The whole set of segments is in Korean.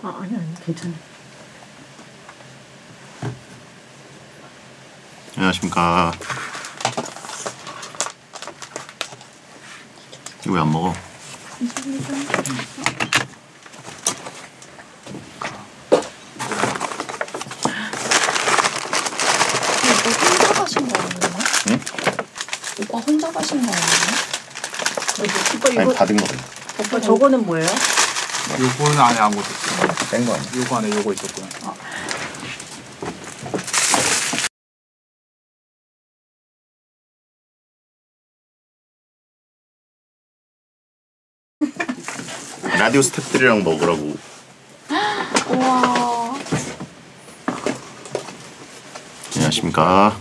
아니 괜찮아요. 안녕하십니까. 이거 왜 안 먹어? 오빠 혼자 가신 거 아니에요? 응? 오빠 혼자 가신 거 아니에요? 오빠 이거 아니 받은 거. 오빠 저거는 뭐예요? 요거는 안에 아무것도 없어요. 뺀 거 아니야? 요거 안에 요거 있었구나. 라디오 스태프들이랑 먹으라고. 우와. 안녕하십니까.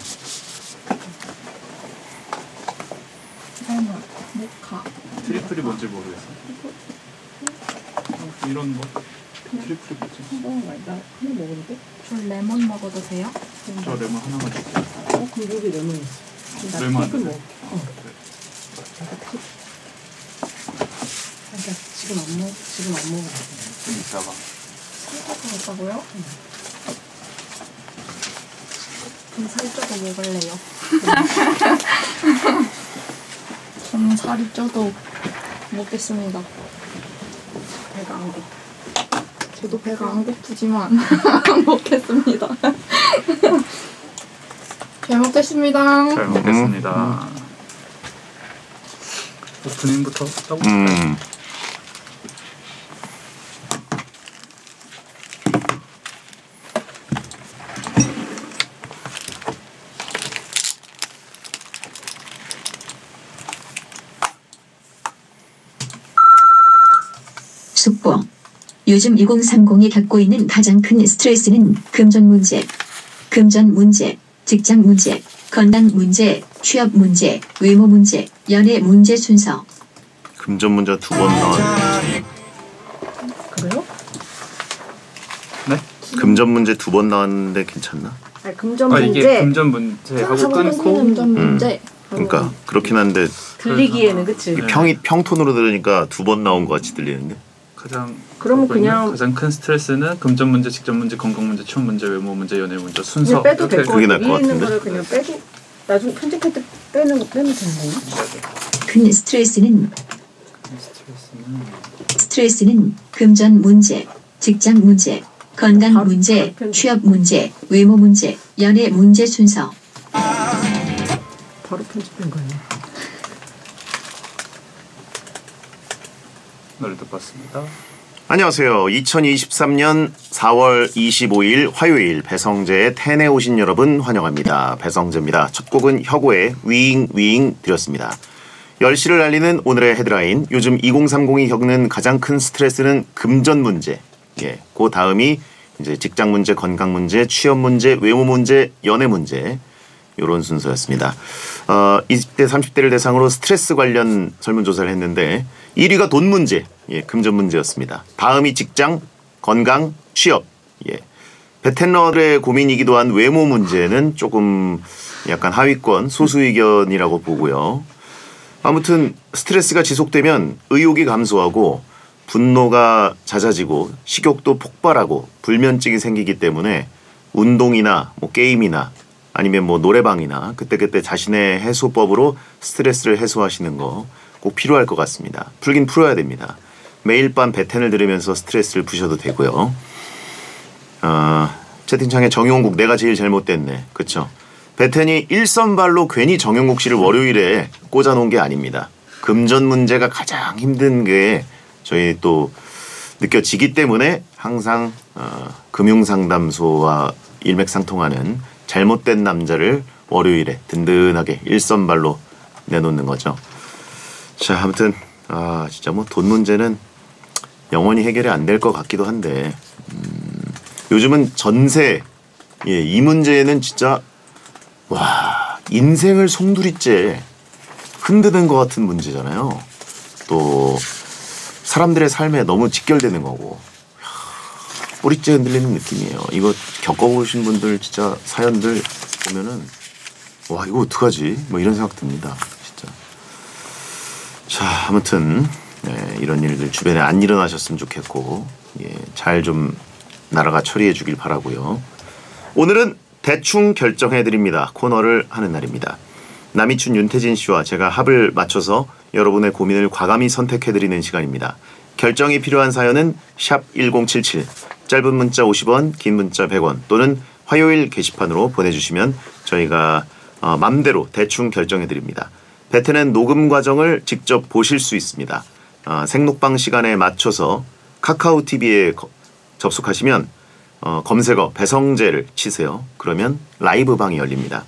설마 모카. 트리플이 뭔지 모르겠어. 이런 거. 트리플이 뭐지? 나 하나 먹었는데? 저 레몬 먹어도 돼요? 저 레몬 하나만 주세요. 그럼 여기 레몬 있어. 나 레몬 안 트리플 드세요? 먹을게. 나 지금 안 먹어. 좀 이따가. 살짝 먹었다고요? 그럼 살쪄도 먹을래요. 저는 살이 쪄도 먹겠습니다. 배가 안 고파. 저도 배가 안 고프지만 먹겠습니다. 잘 먹겠습니다. 잘 먹겠습니다. 오프닝부터 떠볼까요? 숙보. 요즘 2030이 겪고 있는 가장 큰 스트레스는 금전 문제, 직장 문제, 건강 문제, 취업 문제, 외모 문제, 연애 문제 순서. 금전 문제 2번 나왔는데. 그래요? 네? 금전 문제 2번 나왔는데 괜찮나? 아니 금전 이게 문제. 금전 문제하고 끊고 금전 문제. 그러니까 그렇긴 한데 들리기에는 그치? 이 평톤으로 들으니까 2번 나온 것 같이 들리는데. 그러면 그냥 가장 큰 스트레스는 금전 문제, 직장 문제, 건강 문제, 취업 문제, 외모 문제, 연애 문제 순서. 그냥 빼도 될 이렇게 거 그게 같아. 나을 것 위에 있는 같은데? 거를 그냥 빼도 나중에 편집할 때 빼면 되는 거야? 큰 스트레스는 스트레스는 금전 문제, 직장 문제, 건강 바로 문제, 편집. 취업 문제, 외모 문제, 연애 문제 순서. 바로 편집된 거예요. 노래 듣고 왔습니다. 안녕하세요. 2023년 4월 25일 화요일 배성재의 텐에 오신 여러분 환영합니다. 배성재입니다. 첫 곡은 혁오의 위잉 위잉 드렸습니다. 10시를 알리는 오늘의 헤드라인. 요즘 2030이 겪는 가장 큰 스트레스는 금전 문제. 예, 그 다음이 이제 직장 문제, 건강 문제, 취업 문제, 외모 문제, 연애 문제. 요런 순서였습니다. 20대, 30대를 대상으로 스트레스 관련 설문조사를 했는데 1위가 돈 문제, 예, 금전 문제였습니다. 다음이 직장, 건강, 취업. 예. 베테너들의 고민이기도 한 외모 문제는 조금 약간 하위권, 소수 의견이라고 보고요. 아무튼 스트레스가 지속되면 의욕이 감소하고 분노가 잦아지고 식욕도 폭발하고 불면증이 생기기 때문에 운동이나 뭐 게임이나 아니면 뭐 노래방이나 그때그때 자신의 해소법으로 스트레스를 해소하시는 거 꼭 필요할 것 같습니다. 풀긴 풀어야 됩니다. 매일 밤 베텐을 들으면서 스트레스를 푸셔도 되고요. 채팅창에 정용국 내가 제일 잘못됐네. 그쵸? 베텐이 일선발로 괜히 정용국 씨를 월요일에 꽂아놓은 게 아닙니다. 금전 문제가 가장 힘든 게 저희 또 느껴지기 때문에 항상 금융상담소와 일맥상통하는 잘못된 남자를 월요일에 든든하게 일선발로 내놓는 거죠. 자, 아무튼 진짜 뭐 돈 문제는 영원히 해결이 안 될 것 같기도 한데 요즘은 전세, 예, 이 문제는 진짜 와, 인생을 송두리째 흔드는 것 같은 문제잖아요. 또 사람들의 삶에 너무 직결되는 거고 뿌리째 흔들리는 느낌이에요. 이거 겪어보신 분들 진짜 사연들 보면은 와, 이거 어떡하지? 뭐 이런 생각 듭니다. 진짜. 자, 아무튼 네, 이런 일들 주변에 안 일어나셨으면 좋겠고 예, 잘 좀 나라가 처리해 주길 바라고요. 오늘은 대충 결정해 드립니다. 코너를 하는 날입니다. 남이춘 윤태진 씨와 제가 합을 맞춰서 여러분의 고민을 과감히 선택해 드리는 시간입니다. 결정이 필요한 사연은 샵 1077, 짧은 문자 50원, 긴 문자 100원 또는 화요일 게시판으로 보내주시면 저희가 맘대로 대충 결정해 드립니다. 배트는 녹음 과정을 직접 보실 수 있습니다. 생록방 시간에 맞춰서 카카오 TV에 접속하시면 검색어 배성재를 치세요. 그러면 라이브 방이 열립니다.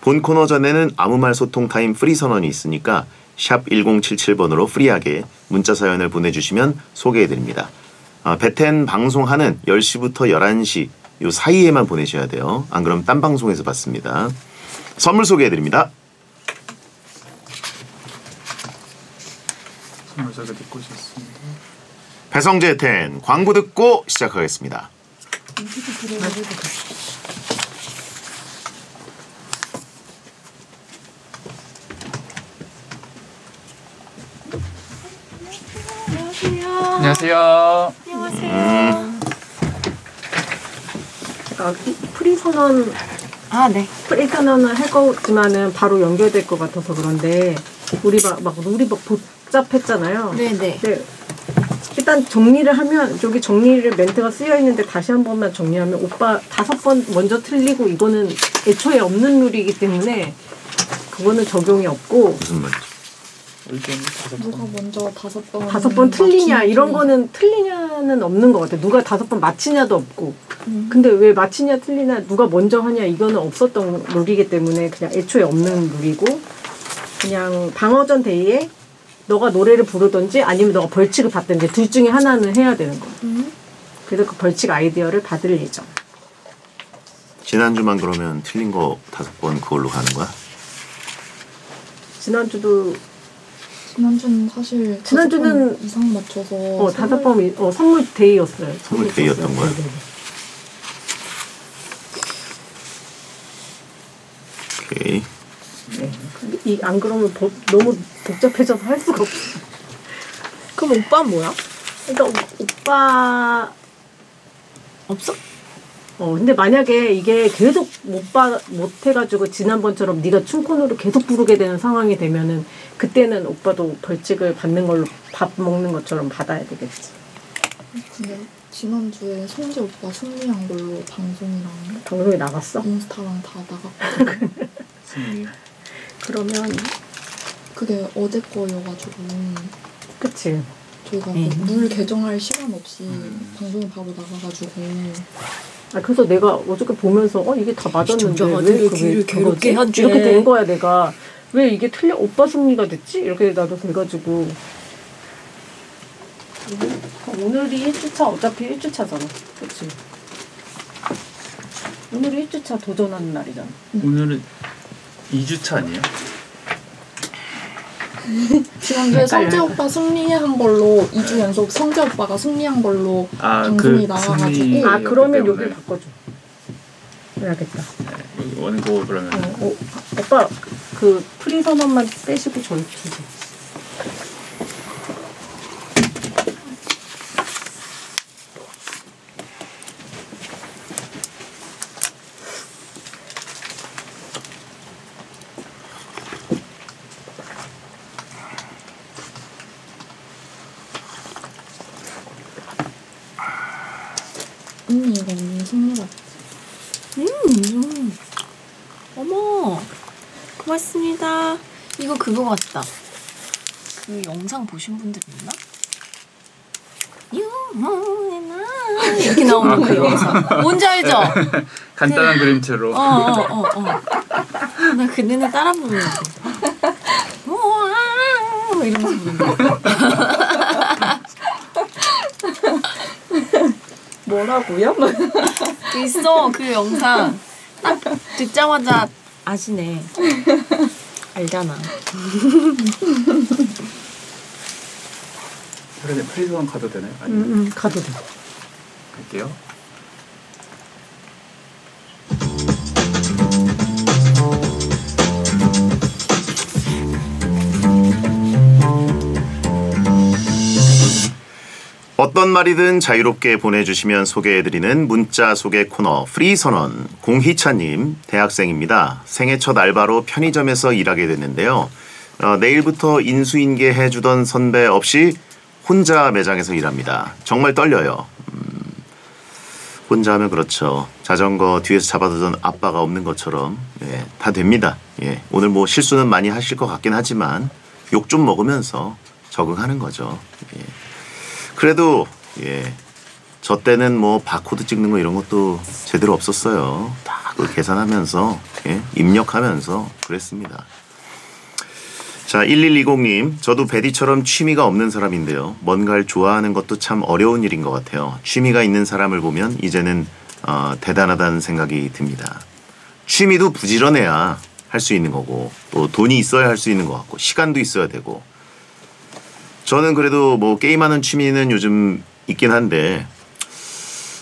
본 코너 전에는 아무 말 소통 타임 프리 선언이 있으니까 샵 1077번으로 프리하게 문자 사연을 보내주시면 소개해드립니다. 배텐 방송하는 10시부터 11시 요 사이에만 보내셔야 돼요. 안 그러면 딴 방송에서 받습니다. 선물 소개해드립니다. 선물 소개 듣고 오셨습니다. 배성재 텐 광고 듣고 시작하겠습니다. 안녕하세요. 제가 프리 선언 프리 선언을 할 거지만은 바로 연결될 것 같아서 그런데 우리 막 복잡했잖아요. 네네. 네. 일단 정리를 하면 여기 정리를 멘트가 쓰여 있는데 다시 한 번만 정리하면 오빠 5번 먼저 틀리고 이거는 애초에 없는 룰이기 때문에 그거는 적용이 없고 무슨 말이죠? 누가 먼저 5번 5번 틀리냐 이런 거는 틀리냐는 없는 것 같아. 누가 5번 맞히냐도 없고. 근데 왜 맞히냐 틀리냐 누가 먼저 하냐 이거는 없었던 룰이기 때문에 그냥 애초에 없는 룰이고 그냥 방어전 데이에 너가 노래를 부르든지 아니면 너가 벌칙을 받든지 둘 중에 하나는 해야 되는 거야. 그래서 그 벌칙 아이디어를 받을 예정. 지난주만 그러면 틀린 거 5번 그걸로 가는 거야? 지난주는 사실 지난주는 5번 이상 맞춰서 5번 선물 데이였어요. 선물 데이였던 거야? 네네. 오케이. 네. 안 그러면 너무 복잡해져서 할 수가 없어. 그럼 오빠는 뭐야? 그러니까 오빠 없어? 근데 만약에 이게 계속 못 해가지고 지난번처럼 네가 춤코너를 계속 부르게 되는 상황이 되면은 그때는 오빠도 벌칙을 받는 걸로 밥 먹는 것처럼 받아야 되겠지. 근데 지난주에 성재 오빠 승리한 걸로 방송에 나갔어? 인스타랑 다 나갔거든요. 승리. 그러면 그게 어제 거여가지고 그치. 저희가 룰 개정할 시간 없이 방송에 바로 나가가지고 그래서 내가 어저께 보면서 이게 다 맞았는데 왜 귀를 괴롭게 하지? 이렇게 된 거야. 내가 왜 이게 틀려 오빠 승리가 됐지? 이렇게 나도 돼가지고 오늘이 1주차 어차피 1주차잖아. 그치? 오늘이 1주차 도전하는 날이잖아. 오늘은 2주차 아니에요? 지난주에 성재 오빠 승리한 걸로 2주 연속 성재 오빠가 승리한 걸로 방송이 나와가지고 그러면 여기를 바꿔줘. 그래야겠다. 원고 그러면 오빠 그 프리 선언만 빼시고 저희 주세요. 언니 이거 언니 승리가 어머, 고맙습니다. 이거 그거 같다. 그 영상 보신 분들 있나? 이렇게 나오는 그 영상. 뭔지 알죠? 간단한 그림체로. 나 그 노래 따라 부르려고. 이러면서 부르는 거. 뭐라고요? 있어 그 영상. 딱 듣자마자 아시네. 알잖아. 그래 프리즈원 가도 되나요? 아니면 가도 돼. 갈게요. 어떤 말이든 자유롭게 보내주시면 소개해드리는 문자 소개 코너 프리선언. 공희차님 대학생입니다. 생애 첫 알바로 편의점에서 일하게 됐는데요. 내일부터 인수인계 해주던 선배 없이 혼자 매장에서 일합니다. 정말 떨려요. 혼자 하면 그렇죠. 자전거 뒤에서 잡아두던 아빠가 없는 것처럼 예, 다 됩니다. 예, 오늘 뭐 실수는 많이 하실 것 같긴 하지만 욕 좀 먹으면서 적응하는 거죠. 예. 그래도 예, 저 때는 뭐 바코드 찍는 거 이런 것도 제대로 없었어요. 다 그걸 계산하면서 예, 입력하면서 그랬습니다. 자, 1120님, 저도 베디처럼 취미가 없는 사람인데요. 뭔가를 좋아하는 것도 참 어려운 일인 것 같아요. 취미가 있는 사람을 보면 이제는 대단하다는 생각이 듭니다. 취미도 부지런해야 할 수 있는 거고 또 돈이 있어야 할 수 있는 것 같고 시간도 있어야 되고 저는 그래도 뭐 게임하는 취미는 요즘 있긴 한데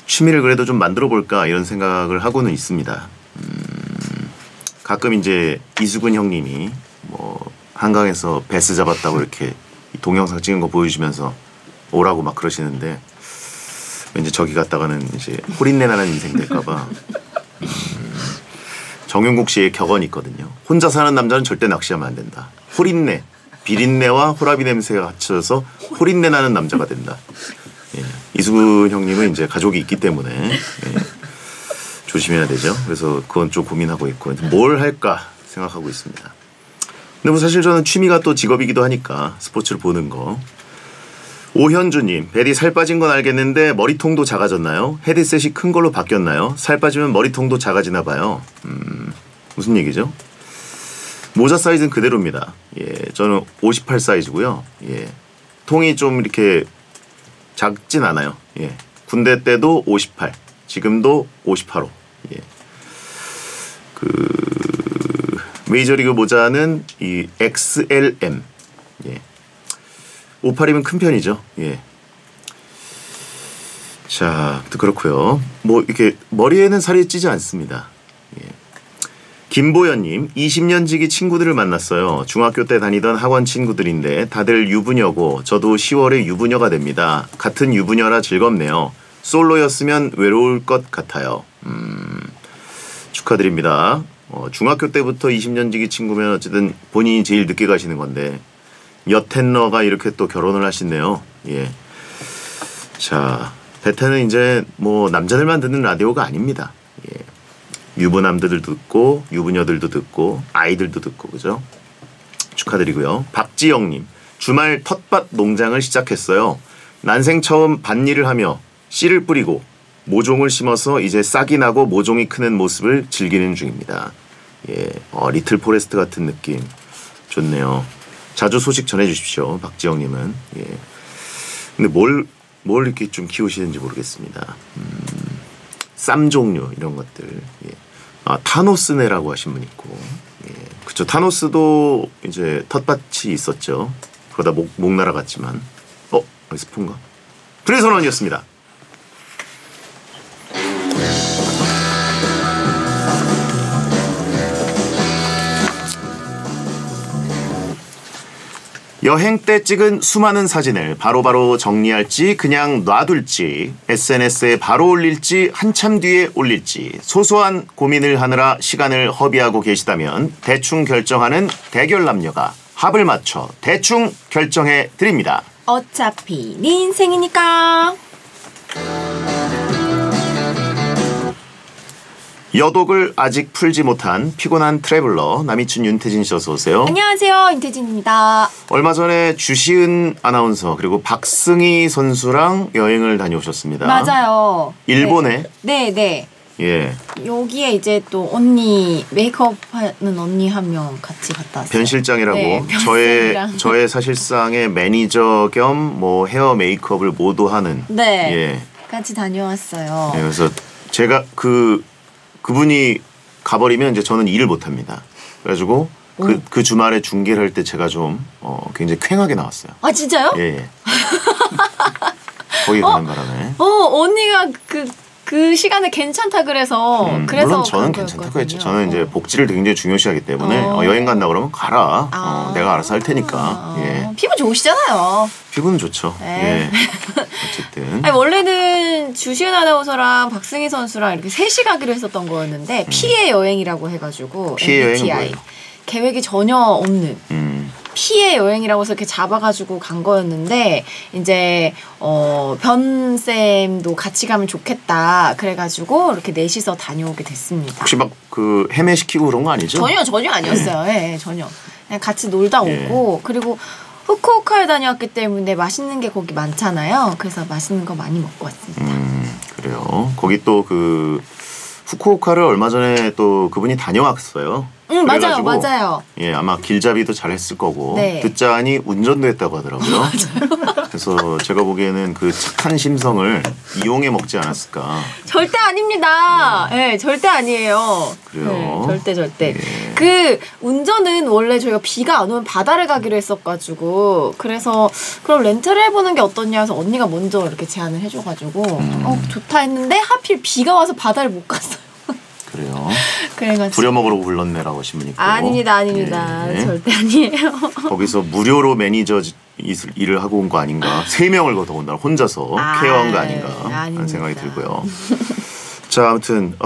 취미를 그래도 좀 만들어 볼까 이런 생각을 하고는 있습니다. 가끔 이제 이수근 형님이 뭐 한강에서 베스 잡았다고 이렇게 동영상 찍은 거 보여주시면서 오라고 막 그러시는데 왠지 저기 갔다가는 이제 홀인내 나는 인생 될까봐. 정용국 씨의 격언이 있거든요. 혼자 사는 남자는 절대 낚시하면 안 된다. 홀인내, 비린내와 호라비 냄새가 합쳐서 홀인내 나는 남자가 된다. 예. 이수근 형님은 이제 가족이 있기 때문에 예. 조심해야 되죠. 그래서 그건 좀 고민하고 있고 뭘 할까 생각하고 있습니다. 근데 뭐 사실 저는 취미가 또 직업이기도 하니까 스포츠를 보는 거. 오현주님, 베디 살 빠진 건 알겠는데 머리통도 작아졌나요? 헤드셋이 큰 걸로 바뀌었나요? 살 빠지면 머리통도 작아지나 봐요. 무슨 얘기죠? 모자 사이즈는 그대로입니다. 예, 저는 58 사이즈고요. 예, 통이 좀 이렇게 작진 않아요. 예, 군대 때도 58, 지금도 58호. 예, 메이저리그 모자는 이 XLM. 예. 58이면 큰 편이죠. 예. 자, 그렇고요. 뭐 이렇게 머리에는 살이 찌지 않습니다. 예. 김보연님, 20년 지기 친구들을 만났어요. 중학교 때 다니던 학원 친구들인데 다들 유부녀고 저도 10월에 유부녀가 됩니다. 같은 유부녀라 즐겁네요. 솔로였으면 외로울 것 같아요. 축하드립니다. 중학교 때부터 20년 지기 친구면 어쨌든 본인이 제일 늦게 가시는 건데 여텐러가 이렇게 또 결혼을 하시네요. 예. 자, 베테는 이제 뭐 남자들만 듣는 라디오가 아닙니다. 예. 유부남들도 듣고 유부녀들도 듣고 아이들도 듣고 그죠? 축하드리고요. 박지영님, 주말 텃밭 농장을 시작했어요. 난생 처음 밭일을 하며 씨를 뿌리고 모종을 심어서 이제 싹이 나고 모종이 크는 모습을 즐기는 중입니다. 예, 리틀 포레스트 같은 느낌 좋네요. 자주 소식 전해주십시오, 박지영님은. 예. 근데 뭘 이렇게 좀 키우시는지 모르겠습니다. 쌈 종류 이런 것들. 예. 타노스네라고 하신 분 있고, 예. 그쵸. 타노스도 이제 텃밭이 있었죠. 그러다 목 날아갔지만, 스푼가? 프리선언이었습니다. 여행 때 찍은 수많은 사진을 바로바로 정리할지 그냥 놔둘지 SNS에 바로 올릴지 한참 뒤에 올릴지 소소한 고민을 하느라 시간을 허비하고 계시다면 대충 결정하는 대결 남녀가 합을 맞춰 대충 결정해 드립니다. 어차피 네 인생이니까. 여독을 아직 풀지 못한 피곤한 트래블러 남이춘 윤태진 씨 어서 오세요. 안녕하세요, 윤태진입니다. 얼마 전에 주시은 아나운서 그리고 박승희 선수랑 여행을 다녀오셨습니다. 맞아요. 일본에? 네. 예. 여기에 이제 또 언니 메이크업 하는 언니 한 명 같이 갔다 왔어요. 변실장이라고. 네, 저의 사실상의 매니저 겸 뭐 헤어 메이크업을 모두 하는. 네. 예. 같이 다녀왔어요. 예, 그래서 제가 그분이 가버리면 이제 저는 일을 못 합니다. 그래가지고 그 주말에 중계를 할 때 제가 좀 굉장히 쾌하게 나왔어요. 아 진짜요? 예. 거기 가는 바람에. 언니가 그 시간에 괜찮다 그래서 물론 저는 괜찮다고 했죠. 저는 이제 복지를 굉장히 중요시하기 때문에 여행 간다 그러면 가라. 내가 알아서 할 테니까. 예. 피부 좋으시잖아요. 피구는 좋죠. 네. 예. 어쨌든. 아니, 원래는 주시은 아나운서랑 박승희 선수랑 이렇게 셋이 가기로 했었던 거였는데 피해 여행이라고 해가지고 피해 여행은 MBTI 뭐예요? 계획이 전혀 없는 피해 여행이라고 해서 이렇게 잡아가지고 간 거였는데 이제 변쌤도 같이 가면 좋겠다 그래가지고 이렇게 넷이서 다녀오게 됐습니다. 혹시 막 그 헤매시키고 그런 거 아니죠? 전혀 아니었어요. 예, 전혀. 그냥 같이 놀다 오고 예. 그리고 후쿠오카에 다녀왔기 때문에 맛있는 게 거기 많잖아요. 그래서 맛있는 거 많이 먹고 왔습니다. 그래요. 거기 또 그 후쿠오카를 얼마 전에 또 그분이 다녀왔어요. 맞아요, 그래가지고 맞아요. 예, 아마 길잡이도 잘했을 거고 네. 듣자하니 운전도 했다고 하더라고요. 그래서 제가 보기에는 그 착한 심성을 이용해 먹지 않았을까. 절대 아닙니다. 네, 절대 아니에요. 그래요? 네, 절대. 예. 그 운전은 원래 저희가 비가 안 오면 바다를 가기로 했었가지고 그래서 그럼 렌트를 해보는 게 어떠냐 해서 언니가 먼저 이렇게 제안을 해줘가지고 좋다 했는데 하필 비가 와서 바다를 못 갔어요. 그래요. 그래가지고 부려먹으러 불렀네라고 하신 분이 있고. 아닙니다. 예. 절대 아니에요. 거기서 무료로 매니저 일을 하고 온 거 아닌가. 3명을 더군다나 혼자서 케어한 거 아닌가 하는 아닙니다. 생각이 들고요. 자, 아무튼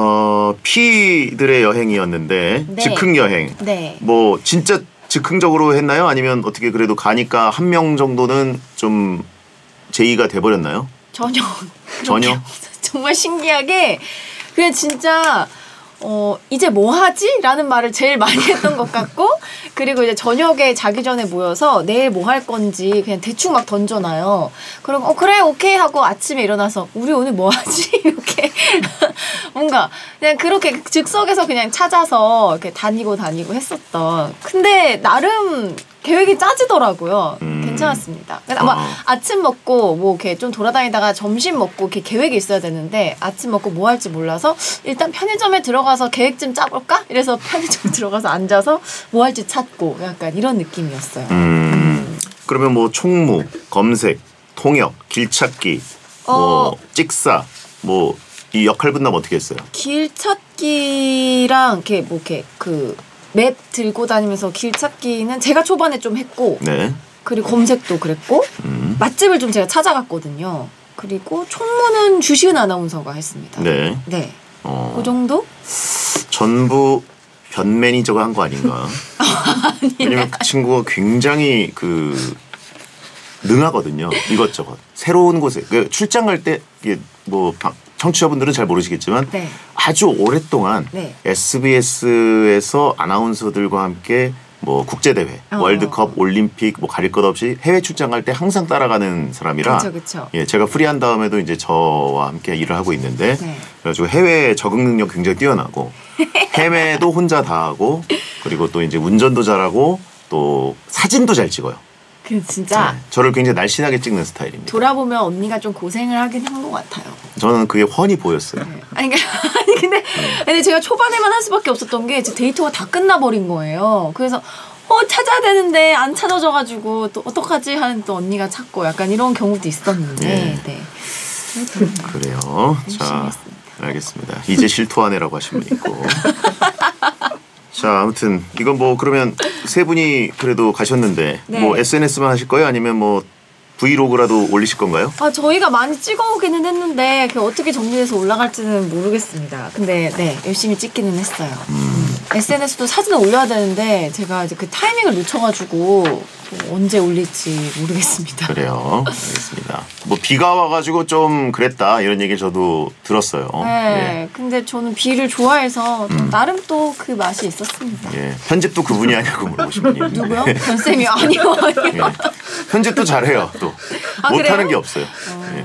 피들의 여행이었는데 네. 즉흥 여행. 네. 뭐 진짜 즉흥적으로 했나요? 아니면 어떻게 그래도 가니까 한 명 정도는 좀 제의가 돼버렸나요? 전혀. 전혀? 정말 신기하게 그냥 진짜 이제 뭐 하지? 라는 말을 제일 많이 했던 것 같고 그리고 이제 저녁에 자기 전에 모여서 내일 뭐 할 건지 그냥 대충 막 던져놔요. 그리고 그래 오케이 하고 아침에 일어나서 우리 오늘 뭐 하지? 이렇게 뭔가 그냥 그렇게 즉석에서 그냥 찾아서 이렇게 다니고 했었던 근데 나름 계획이 짜지더라고요. 괜찮았습니다. 아마 아침 먹고 뭐 이렇게 좀 돌아다니다가 점심 먹고 이렇게 계획이 있어야 되는데 아침 먹고 뭐 할지 몰라서 일단 편의점에 들어가서 계획 좀 짜볼까? 이래서 편의점에 들어가서 앉아서 뭐 할지 찾고 약간 이런 느낌이었어요. 그러면 뭐 총무, 검색, 통역, 길찾기, 뭐 찍사, 뭐 이 역할 분담 어떻게 했어요? 길 찾기랑 이렇게 뭐 이렇게 그 맵 들고 다니면서 길 찾기는 제가 초반에 좀 했고 네. 그리고 검색도 그랬고 맛집을 좀 제가 찾아갔거든요. 그리고 총무는 주시은 아나운서가 했습니다. 네. 네. 그 정도? 전부 변 매니저가 한 거 아닌가? 왜냐면 그 친구가 굉장히 능하거든요. 이것저것 새로운 곳에 출장 갈 때 이게 뭐 청취자분들은 잘 모르시겠지만 네. 아주 오랫동안 네. SBS에서 아나운서들과 함께 뭐 국제대회, 월드컵, 올림픽 뭐 가릴 것 없이 해외 출장 갈 때 항상 따라가는 사람이라 그쵸. 예, 제가 프리한 다음에도 이제 저와 함께 일을 하고 있는데 네. 그래가지고 해외 적응 능력 굉장히 뛰어나고 해외도 혼자 다 하고 그리고 또 이제 운전도 잘하고 또 사진도 잘 찍어요. 그 진짜 네, 저를 굉장히 날씬하게 찍는 스타일입니다. 돌아보면 언니가 좀 고생을 하긴 한 것 같아요. 저는 그게 훤히 보였어요. 네. 아니 근데 제가 초반에만 할 수밖에 없었던 게 제 데이터가 다 끝나버린 거예요. 그래서 찾아야 되는데 안 찾아져가지고 또 어떡하지 하는 또 언니가 찾고 약간 이런 경우도 있었는데 네. 그래요. 자, 알겠습니다. 이제 실토하네라고 하신 분 있고. 자, 아무튼 이건 뭐 그러면 세 분이 그래도 가셨는데 네. 뭐 SNS만 하실 거예요? 아니면 뭐 브이로그라도 올리실 건가요? 저희가 많이 찍어오기는 했는데 그게 어떻게 정리돼서 올라갈지는 모르겠습니다. 근데 네 열심히 찍기는 했어요. SNS도 사진을 올려야 되는데 제가 이제 그 타이밍을 놓쳐가지고 언제 올릴지 모르겠습니다. 그래요. 알겠습니다. 뭐 비가 와가지고 좀 그랬다 이런 얘기를 저도 들었어요. 네, 근데 저는 비를 좋아해서 나름 또 그 맛이 있었습니다. 예. 편집도 그분이 하냐고 물어보신 분이 있는데. 누구요? 변쌤이 아니요. 예. 편집도 잘해요. 또 못하는 그래요? 게 없어요. 예.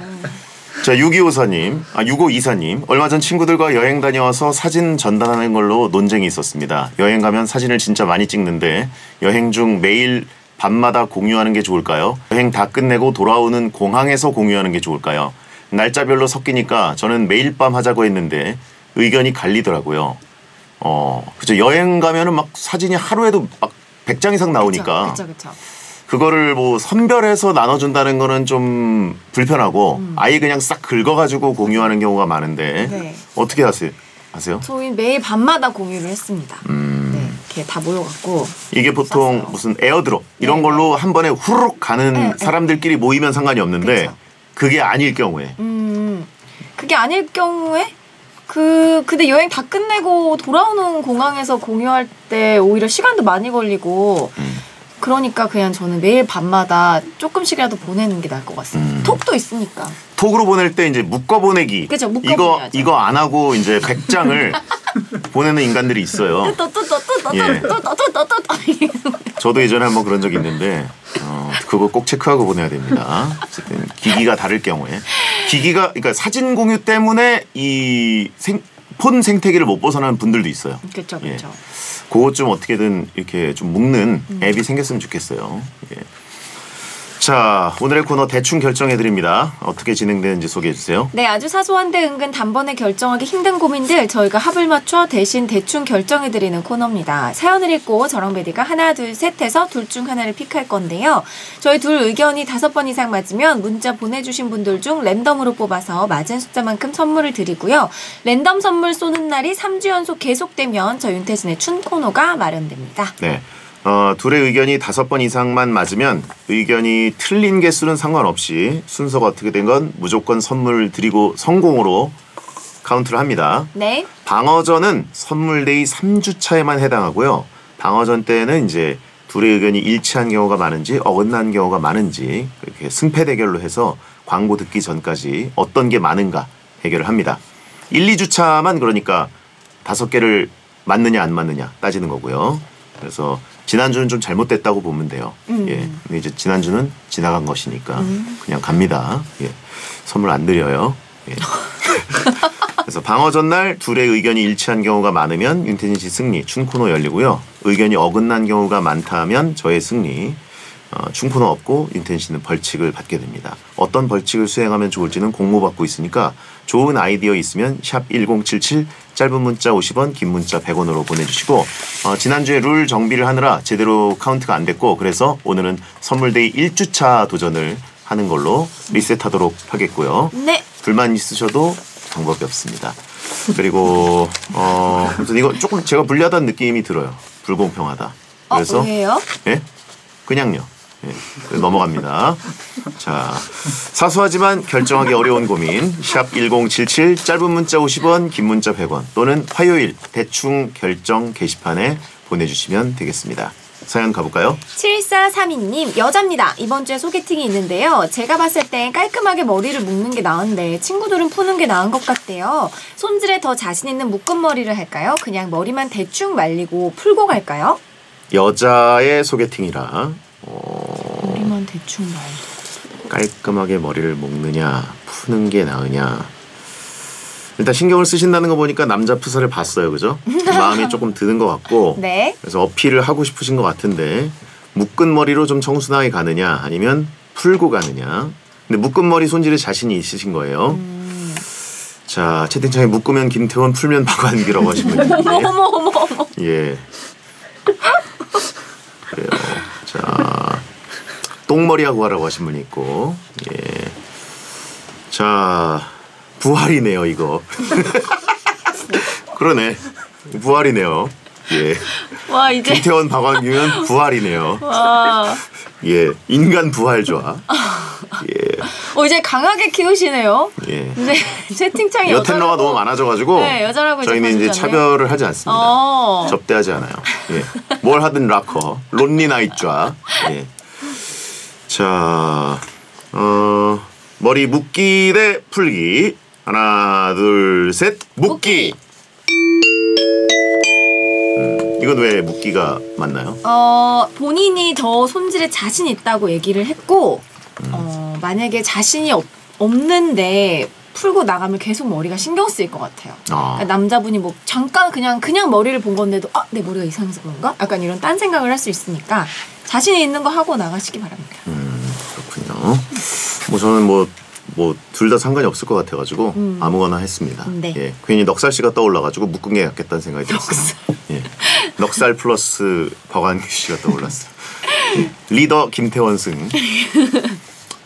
자, 6524님 얼마 전 친구들과 여행 다녀와서 사진 전달하는 걸로 논쟁이 있었습니다. 여행 가면 사진을 진짜 많이 찍는데 여행 중 매일 밤마다 공유하는 게 좋을까요? 여행 다 끝내고 돌아오는 공항에서 공유하는 게 좋을까요? 날짜별로 섞이니까 저는 매일 밤 하자고 했는데 의견이 갈리더라고요. 그죠. 여행 가면은 막 사진이 하루에도 막 100장 이상 나오니까. 그쵸. 그거를 뭐 선별해서 나눠준다는 거는 좀 불편하고 아예 그냥 싹 긁어가지고 공유하는 경우가 많은데 네. 어떻게 하세요? 저희 매일 밤마다 공유를 했습니다. 네, 이렇게 다 모여갖고 이게 보통 쌌어요. 무슨 에어드롭 이런 네, 걸로 한 번에 후루룩 가는 네, 사람들끼리 모이면 상관이 없는데 그쵸. 그게 아닐 경우에 그게 아닐 경우에 근데 여행 다 끝내고 돌아오는 공항에서 공유할 때 오히려 시간도 많이 걸리고 그러니까 그냥 저는 매일 밤마다 조금씩이라도 보내는 게 나을 것 같습니다. 톡도 있으니까. 톡으로 보낼 때 이제 묶어 보내기. 그죠, 묶어 보내야죠. 이거 안 하고 이제 100장을 보내는 인간들이 있어요. 예. 저도 예전에 한번 그런 적이 있는데 그거 꼭 체크하고 보내야 됩니다. 어쨌든 기기가 다를 경우에 그러니까 사진 공유 때문에 이 폰 생태계를 못 벗어나는 분들도 있어요. 그렇죠, 예. 그렇죠. 그것 좀 어떻게든 이렇게 좀 묶는 앱이 생겼으면 좋겠어요. 예. 자, 오늘의 코너 대충 결정해드립니다. 어떻게 진행되는지 소개해주세요. 네, 아주 사소한데 은근 단번에 결정하기 힘든 고민들 저희가 합을 맞춰 대신 대충 결정해드리는 코너입니다. 사연을 읽고 저랑베디가 하나, 둘, 셋 해서 둘 중 하나를 픽할 건데요. 저희 둘 의견이 5번 이상 맞으면 문자 보내주신 분들 중 랜덤으로 뽑아서 맞은 숫자만큼 선물을 드리고요. 랜덤 선물 쏘는 날이 3주 연속 계속되면 저 윤태진의 춘 코너가 마련됩니다. 네. 둘의 의견이 5번 이상만 맞으면 의견이 틀린 개수는 상관없이 순서가 어떻게 된 건 무조건 선물 드리고 성공으로 카운트를 합니다. 네. 방어전은 선물데이 3주차에만 해당하고요. 방어전 때는 이제 둘의 의견이 일치한 경우가 많은지 어긋난 경우가 많은지 이렇게 승패 대결로 해서 광고 듣기 전까지 어떤 게 많은가 해결을 합니다. 1, 2주차만 그러니까 5개를 맞느냐 안 맞느냐 따지는 거고요. 그래서 지난주는 좀 잘못됐다고 보면 돼요. 예. 근데 이제 지난주는 지나간 것이니까 그냥 갑니다. 예. 선물 안 드려요. 예. 그래서 방어 전날 둘의 의견이 일치한 경우가 많으면 윤태진 씨 승리, 춘코너 열리고요. 의견이 어긋난 경우가 많다면 저의 승리, 춘코너 없고 윤태진 씨는 벌칙을 받게 됩니다. 어떤 벌칙을 수행하면 좋을지는 공모받고 있으니까 좋은 아이디어 있으면 샵 1077 짧은 문자 50원, 긴 문자 100원으로 보내주시고 지난주에 룰 정비를 하느라 제대로 카운트가 안 됐고 그래서 오늘은 선물데이 1주차 도전을 하는 걸로 리셋하도록 하겠고요. 네. 불만 있으셔도 방법이 없습니다. 그리고 아무튼 이거 조금 제가 불리하다는 느낌이 들어요. 불공평하다. 그래서 왜요? 예? 그냥요. 예, 넘어갑니다. 자, 사소하지만 결정하기 어려운 고민 샵 1077 짧은 문자 50원 긴 문자 100원 또는 화요일 대충 결정 게시판에 보내주시면 되겠습니다. 사연 가볼까요? 7432님 여자입니다. 이번 주에 소개팅이 있는데요. 제가 봤을 땐 깔끔하게 머리를 묶는 게 나은데 친구들은 푸는 게 나은 것 같대요. 손질에 더 자신 있는 묶은 머리를 할까요? 그냥 머리만 대충 말리고 풀고 갈까요? 여자의 소개팅이라 머리만 대충 말고 깔끔하게 머리를 묶느냐 푸는 게 나으냐 일단 신경을 쓰신다는 거 보니까 남자 푸사를 봤어요. 그죠? 마음이 조금 드는 것 같고 네. 그래서 어필을 하고 싶으신 것 같은데 묶은 머리로 좀 청순하게 가느냐 아니면 풀고 가느냐 근데 묶은 머리 손질에 자신이 있으신 거예요. 자 채팅창에 묶으면 김태원 풀면 박완규라고 하신 분 있는데 어머 예 그래요. 자 똥머리하고 가라고 하신 분이 있고 예. 자 부활이네요 이거. 그러네 부활이네요. 예. 와 이제 김태원 박완규는 부활이네요. 와. 예 인간 부활좌. 예. 이제 강하게 키우시네요. 예. 이제 채팅창에 여템러가 너무 많아져가지고 네, 여자라고 이제 저희는 이제 봐주잖아요. 차별을 하지 않습니다. 접대하지 않아요. 예. 뭘 하든 락커 론리 나이트좌. 예. 자 머리 묶기 대 풀기 하나 둘 셋 묶기. 이건 왜 묶기가 맞나요? 본인이 더 손질에 자신 있다고 얘기를 했고 만약에 자신이 없는데 풀고 나가면 계속 머리가 신경 쓰일 것 같아요. 그러니까 남자분이 뭐 잠깐 그냥 머리를 본 건데도 내 머리가 이상해서 그런가? 약간 이런 딴 생각을 할 수 있으니까 자신이 있는 거 하고 나가시기 바랍니다. 그렇군요. 뭐 저는 뭐 둘 다 상관이 없을 것 같아가지고 아무거나 했습니다. 네. 예, 괜히 넉살 씨가 떠올라가지고 묶은 게 낫겠다는 생각이 들었어요. 예, 넉살 플러스 박완규 씨가 떠올랐어요. 예, 리더 김태원 승.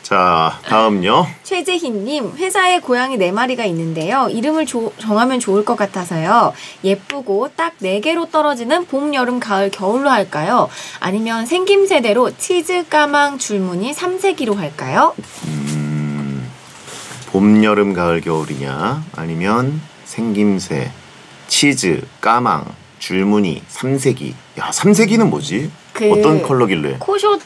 자, 다음요. 최재희님, 회사에 고양이 4마리가 있는데요. 이름을 정하면 좋을 것 같아서요. 예쁘고 딱 4개로 떨어지는 봄, 여름, 가을, 겨울로 할까요? 아니면 생김새대로 치즈, 까망, 줄무늬, 삼색이로 할까요? 봄, 여름, 가을, 겨울이냐? 아니면 생김새, 치즈, 까망, 줄무늬, 삼색이. 야, 삼색이는 뭐지? 어떤 컬러길래? 코숏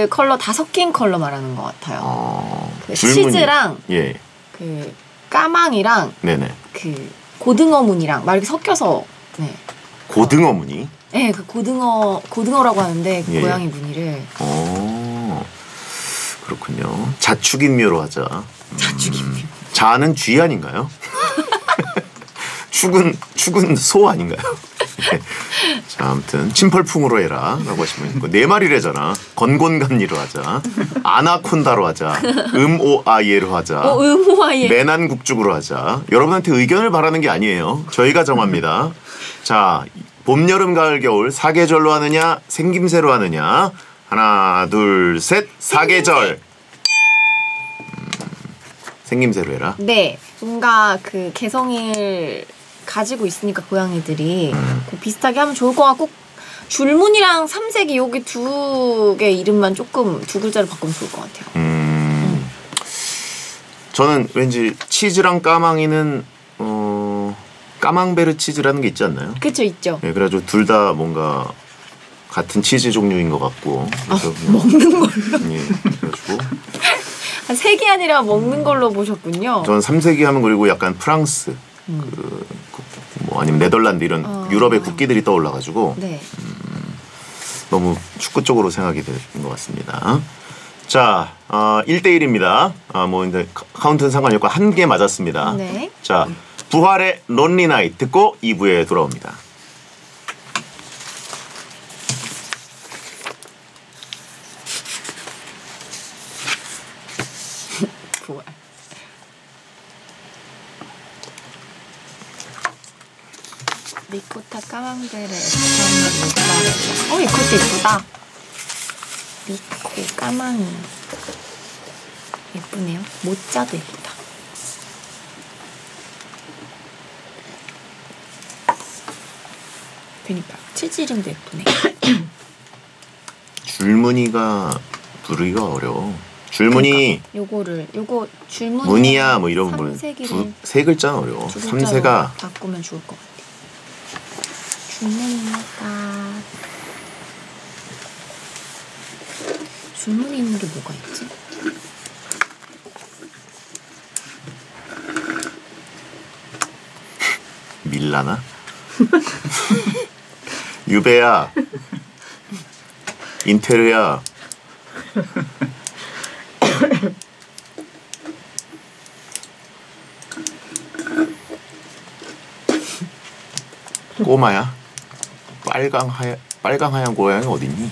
컬러 다 섞인 컬러 말하는 것 같아요. 그 줄무늬. 치즈랑 예. 그 까망이랑 네네. 그 고등어 무늬랑 막 이렇게 섞여서 네. 고등어 무늬? 네, 그 고등어라고 하는데 그 예. 고양이 무늬를. 그렇군요. 자축인묘로 하자. 자축인묘. 자는 쥐 아닌가요? 축은 소 아닌가요? 네. 자, 아무튼 침펄풍으로 해라라고 하시면 있고 4마리래잖아. 건곤감리로 하자. 아나콘다로 하자. 음오아이에로 하자. 음오아이에. 매난국죽으로 하자. 여러분한테 의견을 바라는 게 아니에요. 저희가 정합니다. 자, 봄, 여름, 가을, 겨울 사계절로 하느냐 생김새로 하느냐. 하나, 둘, 셋. 사계절. 생김새로 해라. 네, 뭔가 그 개성을 가지고 있으니까 고양이들이 비슷하게 하면 좋을 것 같고 줄무늬랑 삼색이 여기 2개 이름만 조금 2글자로 바꾸면 좋을 것 같아요. 저는 왠지 치즈랑 까망이는 까망베르 치즈라는 게 있지 않나요? 그쵸, 있죠. 네, 그래가지고 둘 다 뭔가 같은 치즈 종류인 것 같고. 그래서 먹는 걸로. 예, 그래가지고 색이 아니라 먹는 걸로 보셨군요. 저는 삼색이 하면 그리고 약간 프랑스, 뭐 아니면 네덜란드 이런 유럽의 국기들이 떠올라가지고 네. 너무 축구 쪽으로 생각이 되는 것 같습니다. 자, 1대1입니다. 뭐 근데 카운트는 상관이 없고 한 개 맞았습니다. 네. 자, 부활의 론리 나잇 듣고 2부에 돌아옵니다. 부활. 리코타 까망베르 이것도 예쁘다. 리코 까망이 예쁘네요. 모짜도 예쁘다. 그니까 치즈 이름도 예쁘네. 줄무늬가 부르기가 어려워. 줄무늬, 요거 줄무늬 무늬야 뭐 이런 부분 세 글자는 어려워. 두 삼세가 바꾸면 좋을 것 같아. 줄무늬가 줄무늬 있는 게 뭐가 있지? 밀라나? 유배야, 인테르야. 꼬마야? 빨강 하얀 고양이 어딨니?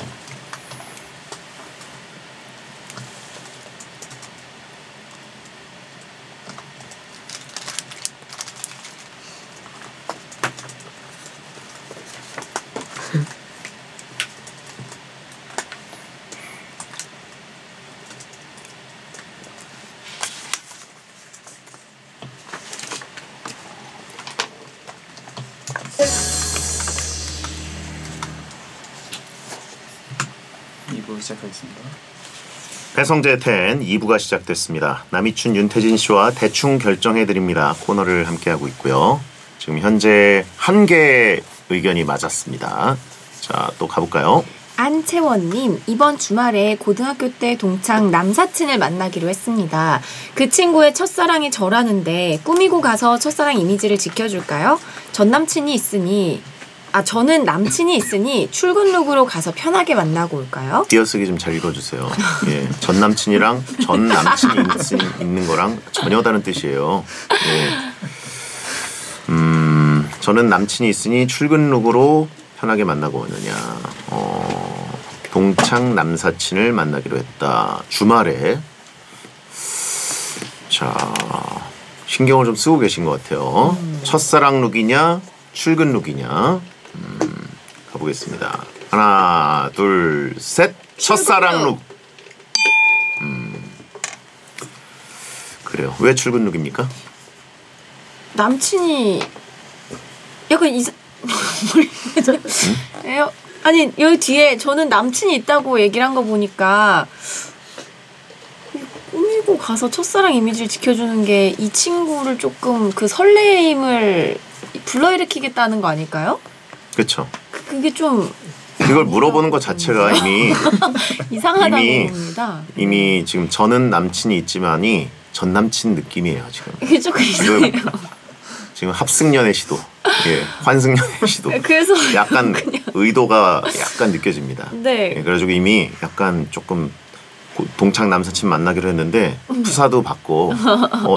시작하겠습니다. 배성재 10 2부가 시작됐습니다. 남이춘 윤태진 씨와 대충 결정해드립니다. 코너를 함께하고 있고요. 지금 현재 1개 의견이 맞았습니다. 자, 또 가볼까요? 안채원님, 이번 주말에 고등학교 때 동창 남사친을 만나기로 했습니다. 그 친구의 첫사랑이 저라는데 꾸미고 가서 첫사랑 이미지를 지켜줄까요? 저는 남친이 있으니 출근룩으로 가서 편하게 만나고 올까요? 띄어쓰기 좀 잘 읽어주세요. 예, 전 남친이랑 전 남친이 있는 거랑 전혀 다른 뜻이에요. 예. 저는 남친이 있으니 출근룩으로 편하게 만나고 오느냐. 동창 남사친을 만나기로 했다. 주말에. 자, 신경을 좀 쓰고 계신 것 같아요. 첫사랑 룩이냐, 출근 룩이냐. 가보겠습니다. 하나, 둘, 셋. 첫사랑 룩. 그래요. 왜 출근룩입니까? 남친이 약간 아니 여기 뒤에 저는 남친이 있다고 얘기를 한 거 보니까 꾸미고 가서 첫사랑 이미지를 지켜주는 게 이 친구를 조금 그 설레임을 불러일으키겠다는 거 아닐까요? 그렇죠. 그게 좀 이걸 물어보는 것 자체가 이미 이상하다고 봅니다. 이미 지금 저는 남친이 있지만이 전 남친 느낌이에요 지금. 이게 조금 이상해요. 지금 합승연애 시도, 예, 환승연애 시도. 그래서 약간 의도가 약간 느껴집니다. 네. 예, 그래가지고 이미 약간 조금 동창 남사친 만나기로 했는데 푸사도 받고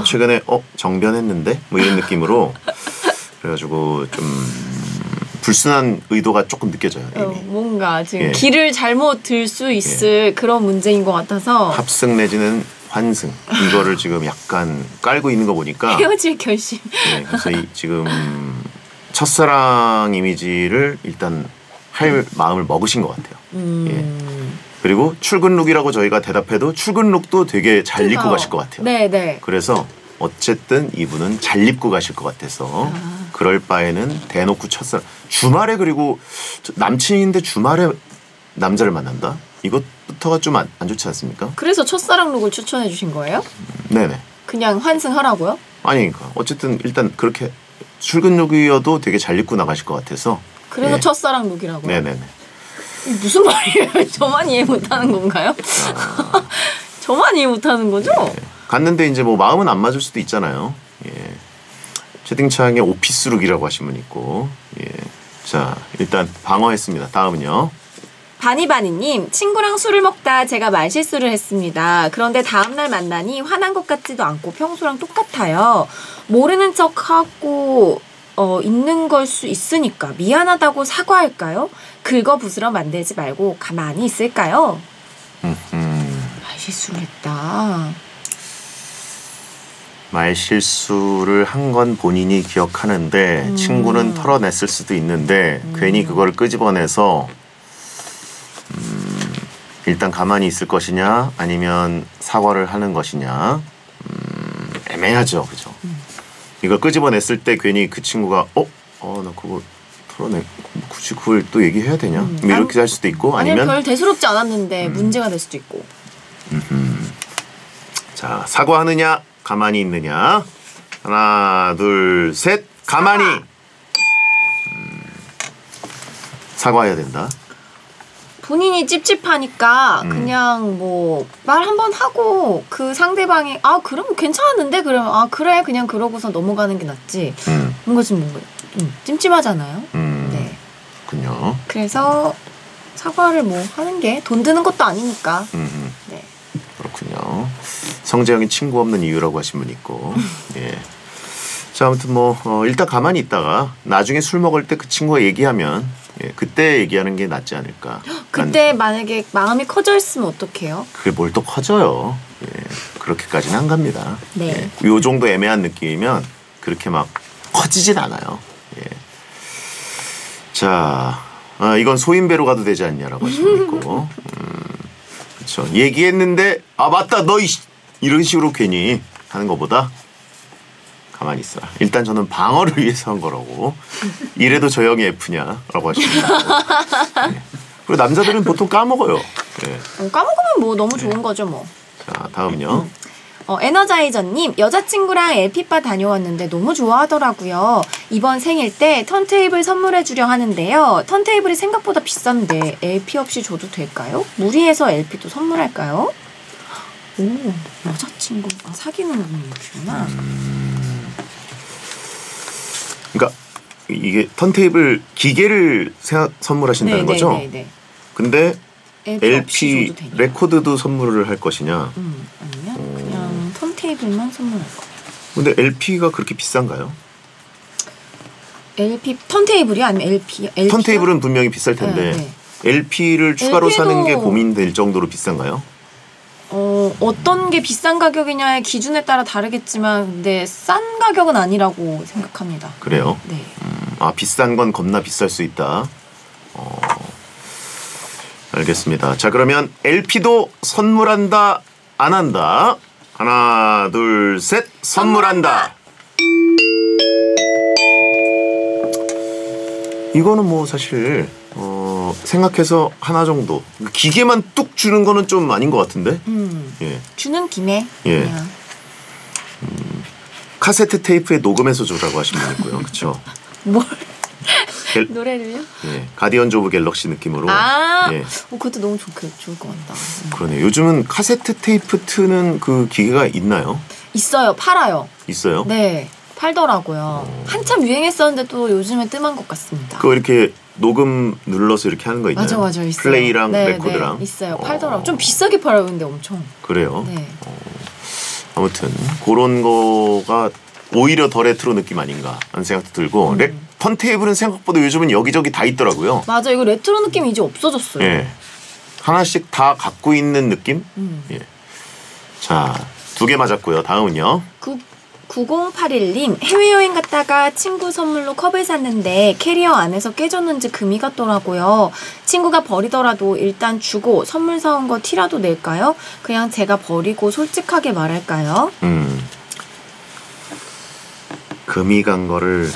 최근에 정변했는데 뭐 이런 느낌으로 그래가지고 좀 불순한 의도가 조금 느껴져요. 이미. 뭔가 지금 예. 길을 잘못 들 수 있을 그런 문제인 것 같아서 합승 내지는 환승 이거를 지금 약간 깔고 있는 거 보니까 헤어질 결심. 네, 그래서 지금 첫사랑 이미지를 일단 할 마음을 먹으신 것 같아요. 예. 그리고 출근룩이라고 저희가 대답해도 출근룩도 되게 잘 입고 가실 것 같아요. 네네. 그래서 어쨌든 이분은 잘 입고 가실 것 같아서 그럴 바에는 대놓고 첫사랑 주말에 그리고 남친인데 주말에 남자를 만난다? 이것부터가 좀 안 좋지 않습니까? 그래서 첫사랑 룩을 추천해 주신 거예요? 네네. 그냥 환승하라고요? 아니 그러니까 어쨌든 일단 그렇게 출근룩이어도 되게 잘 입고 나가실 것 같아서 그래서 예. 첫사랑 룩이라고요? 네네네. 무슨 말이에요? 저만 이해 못하는 건가요? 저만 이해 못하는 거죠? 갔는데 이제 뭐 마음은 안 맞을 수도 있잖아요. 예. 채팅창에 오피스룩이라고 하신 분 있고, 예. 자 일단 방어했습니다. 다음은요. 바니바니님, 친구랑 술을 먹다 제가 말실수를 했습니다. 그런데 다음날 만나니 화난 것 같지도 않고 평소랑 똑같아요. 모르는 척하고 있는 걸 수 있으니까 미안하다고 사과할까요? 긁어부스러 만들지 말고 가만히 있을까요? 말실수를 했다. 말실수를 한 건 본인이 기억하는데 친구는 털어냈을 수도 있는데 괜히 그걸 끄집어내서 일단 가만히 있을 것이냐 아니면 사과를 하는 것이냐 애매하죠. 그죠? 이걸 끄집어냈을 때 괜히 그 친구가 나 그거 털어내 굳이 그걸 또 얘기해야 되냐? 뭐 이렇게 할 수도 있고 아니면 별 대수롭지 않았는데 문제가 될 수도 있고. 자 사과하느냐 가만히 있느냐 하나 둘 셋 가만히 사과해야 된다. 본인이 찝찝하니까 그냥 뭐 말 한번 하고 그 상대방이 그럼 괜찮았는데 그러면 그래 그냥 그러고서 넘어가는 게 낫지. 뭔가 좀 뭔가 찜찜하잖아요. 네. 그렇군요. 그래서 사과를 뭐 하는 게 돈 드는 것도 아니니까. 네. 그렇군요. 성재형이 친구 없는 이유라고 하신 분 있고. 예. 자 아무튼 뭐 일단 가만히 있다가 나중에 술 먹을 때 그 친구가 얘기하면 그때 얘기하는 게 낫지 않을까. 그때 만약에 마음이 커져 있으면 어떡해요? 그게 뭘 또 커져요. 예. 그렇게까지는 안 갑니다. 네. 예. 요 정도 애매한 느낌이면 그렇게 막 커지진 않아요. 예. 자 이건 소인배로 가도 되지 않냐라고 하신 분 있고. 그렇죠. 얘기했는데 맞다 너 이런 식으로 괜히 하는 것보다 가만히 있어라. 일단 저는 방어를 위해서 한 거라고. 이래도 저 형이 F냐라고 하십니다. 네. 그리고 남자들은 보통 까먹어요. 네. 까먹으면 뭐 너무 좋은 거죠 뭐. 자 다음은요. 에너자이저님, 여자친구랑 LP바 다녀왔는데 너무 좋아하더라고요. 이번 생일 때 턴테이블 선물해 주려 하는데요. 턴테이블이 생각보다 비싼데 LP 없이 줘도 될까요? 무리해서 LP도 선물할까요? 오, 여자친구가 사귀는 분이구나. 그러니까 이게 턴테이블 기계를 선물하신다는 거죠? 네네네. 근데 LP 줘도 되냐? 레코드도 선물을 할 것이냐? 아니면 그냥 턴테이블만 선물할 거. 근데 LP가 그렇게 비싼가요? LP 턴테이블이 아니면 LP? 턴테이블은 분명히 비쌀 텐데 네. LP를 추가로 LP 도 사는 게 고민될 정도로 비싼가요? 어떤 게 비싼 가격이냐의 기준에 따라 다르겠지만 근데 싼 가격은 아니라고 생각합니다. 그래요? 네. 비싼 건 겁나 비쌀 수 있다. 알겠습니다. 자 그러면 LP도 선물한다 안 한다. 하나, 둘, 셋. 선물한다. 이거는 뭐 사실 생각해서 하나 정도. 기계만 뚝 주는 거는 좀 아닌 것 같은데. 예. 주는 김에. 예. 그냥. 카세트 테이프에 녹음해서 주라고 하신 분 있고요. 그렇죠. 뭘? 노래를요? 예. 가디언즈 오브 갤럭시 느낌으로. 예. 그것도 너무 좋을 것 같다. 그러네요. 요즘은 카세트 테이프 트는 그 기계가 있나요? 있어요. 팔아요. 있어요? 네. 팔더라고요. 한참 유행했었는데 또 요즘에 뜸한 것 같습니다. 그거 이렇게 녹음 눌러서 이렇게 하는 거 있나요? 맞아 있어요. 플레이랑 네, 레코드랑 네, 있어요. 팔더라고. 좀 비싸게 팔아요. 근데 엄청. 그래요? 네. 아무튼 그런 거가 오히려 더 레트로 느낌 아닌가 하는 생각도 들고 턴테이블은 생각보다 요즘은 여기저기 다 있더라고요. 맞아. 이거 레트로 느낌이 이제 없어졌어요. 예. 하나씩 다 갖고 있는 느낌? 예. 자, 2개 맞았고요. 다음은요. 9081님, 해외여행 갔다가 친구 선물로 컵을 샀는데 캐리어 안에서 깨졌는지 금이 갔더라고요. 친구가 버리더라도 일단 주고 선물 사온 거 티라도 낼까요? 그냥 제가 버리고 솔직하게 말할까요? 금이 간 거를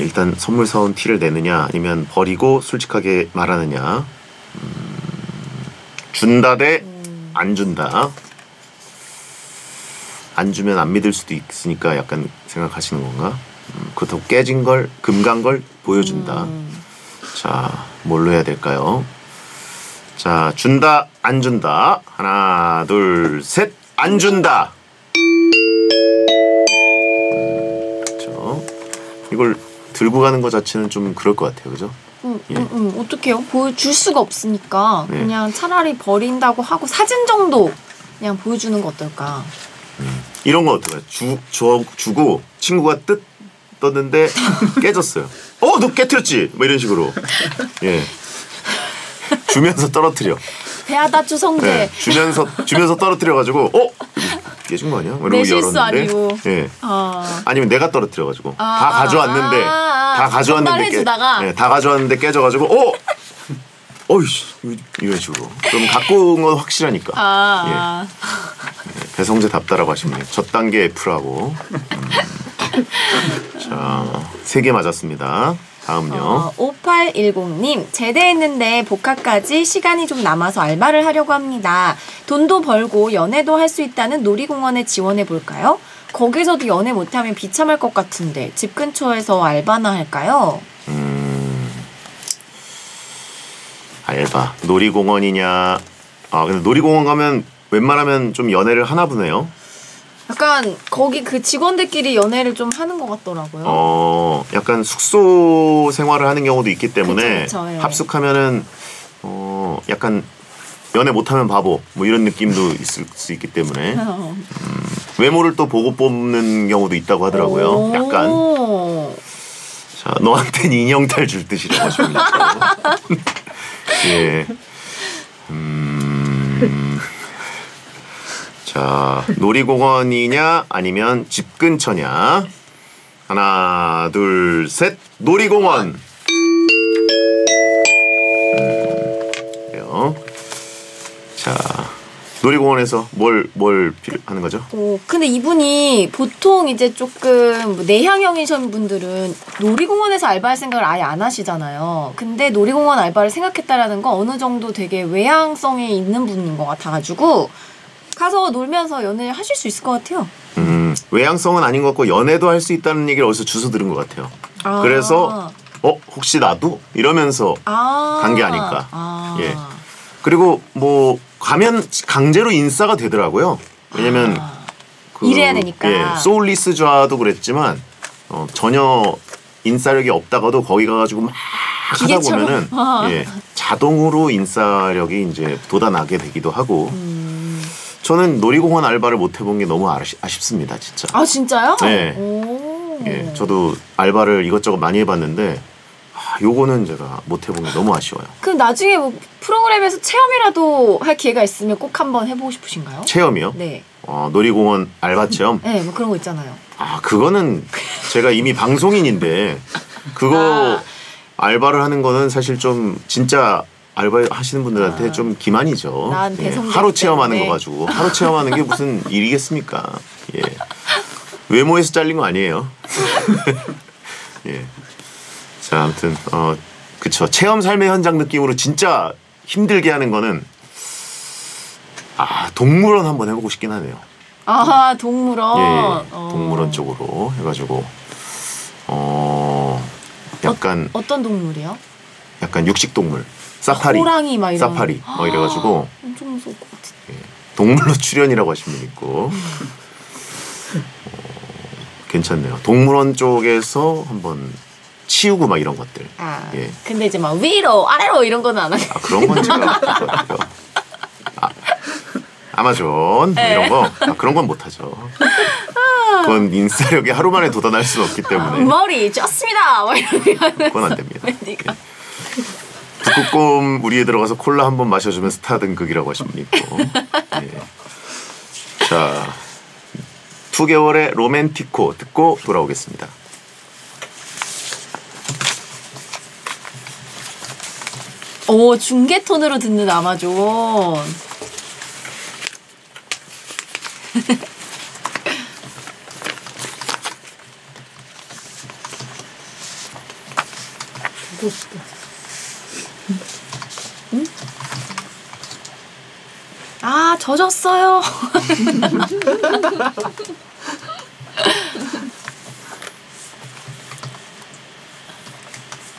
일단 선물 사온 티를 내느냐 아니면 버리고 솔직하게 말하느냐. 준다 대 안 준다. 안 주면 안 믿을 수도 있으니까 약간 생각하시는 건가? 그렇다고 깨진 걸, 금 간 걸 보여준다. 자, 뭘로 해야 될까요? 자, 준다, 안 준다. 하나, 둘, 셋. 안 준다. 그렇죠. 이걸 들고 가는 것 자체는 좀 그럴 것 같아요, 그죠? 어떡해요? 보여줄 수가 없으니까 네. 그냥 차라리 버린다고 하고 사진 정도 그냥 보여주는 거 어떨까? 이런 거 어떡해요? 주고 친구가 떴는데 깨졌어요. 너 깨트렸지? 뭐 이런 식으로. 예. 주면서 떨어뜨려. 배하다 추성재. 네. 주면서 떨어뜨려가지고 깨진 거 아니야? 내 실수 아니고. 예. 아니면 내가 떨어뜨려가지고 다 전달해주다가. 가져왔는데 다 가져왔는데 깨져가지고 어이씨 이런 식으로. 그럼 갖고 온 건 확실하니까. 예. 배성재 답다라고 하시네요. 첫 단계 F라고. 자, 3개 맞았습니다. 다음요. 5810님, 제대했는데 복학까지 시간이 좀 남아서 알바를 하려고 합니다. 돈도 벌고 연애도 할 수 있다는 놀이공원에 지원해 볼까요? 거기서도 연애 못하면 비참할 것 같은데 집 근처에서 알바나 할까요? 알바. 놀이공원이냐. 근데 놀이공원 가면 웬만하면 좀 연애를 하나 보네요. 약간 거기 그 직원들끼리 연애를 좀 하는 것 같더라고요. 약간 숙소 생활을 하는 경우도 있기 때문에 그쵸, 예. 합숙하면은 약간 연애 못하면 바보 뭐 이런 느낌도 있을 수 있기 때문에 외모를 또 보고 뽑는 경우도 있다고 하더라고요. 약간 자 너한텐 인형탈 줄 듯이라고 하십니다. 예. 자, 놀이공원이냐 아니면 집 근처냐. 하나, 둘, 셋. 놀이공원. 그래요. 자, 놀이공원에서 뭘 하는 거죠? 근데 이분이 보통 이제 조금 뭐 내향형이신 분들은 놀이공원에서 알바할 생각을 아예 안 하시잖아요. 근데 놀이공원 알바를 생각했다라는 건 어느 정도 되게 외향성이 있는 분인 것 같아가지고 가서 놀면서 연애를 하실 수 있을 것 같아요. 외향성은 아닌 것 같고 연애도 할 수 있다는 얘기를 어디서 주워 들은 것 같아요. 그래서 혹시 나도? 이러면서 간 게 아닐까. 예. 그리고 뭐 가면 강제로 인싸가 되더라고요. 왜냐면 일해야 되니까. 예, 소울리스좌도 그랬지만 전혀 인싸력이 없다가도 거기 가가지고 막 하다 보면은 예, 자동으로 인싸력이 이제 돋아나게 되기도 하고. 저는 놀이공원 알바를 못 해본 게 너무 아쉽습니다, 진짜. 아 진짜요? 네. 예, 저도 알바를 이것저것 많이 해봤는데 요거는 제가 못 해본 게 너무 아쉬워요. 그럼 나중에 뭐 프로그램에서 체험이라도 할 기회가 있으면 꼭 한번 해보고 싶으신가요? 체험이요? 네. 놀이공원 알바 체험? 네, 뭐 그런 거 있잖아요. 그거는 제가 이미 방송인인데 그거 알바를 하는 거는 사실 좀 진짜 알바 하시는 분들한테 좀 기만이죠. 난 예, 배성재 하루 체험하는 때문에. 거 가지고 하루 체험하는 게 무슨 일이겠습니까? 예. 외모에서 잘린 거 아니에요. 예. 자, 아무튼 그쵸. 체험 삶의 현장 느낌으로 진짜 힘들게 하는 거는 동물원 한번 해보고 싶긴 하네요. 아, 동물원. 예, 동물원 쪽으로 해가지고 약간 어떤 동물이요? 약간 육식 동물, 사파리, 호랑이 막 이런. 사파리, 이래가지고 엄청 무서울 것 같아. 동물로 출연이라고 하신 분 있고 괜찮네요. 동물원 쪽에서 한번 치우고 막 이런 것들. 예. 근데 이제 막 위로 아래로 이런 거는 안 하게. 그런 건 제가 못할 것 같아요. 아마존 이런 거 그런 건 못하죠. 그건 인싸력이 하루 만에 돋아날 수는 없기 때문에 머리 좋습니다. 막 이러면 그건 안 됩니다. 예. 북극곰 우리에 들어가서 콜라 한 번 마셔주면 스타 등극이라고 하신 분 있고. 예. 자, 2개월의 로맨티코 듣고 돌아오겠습니다. 오, 중계톤으로 듣는 아마존. 보고 싶다. 응? 아, 젖었어요.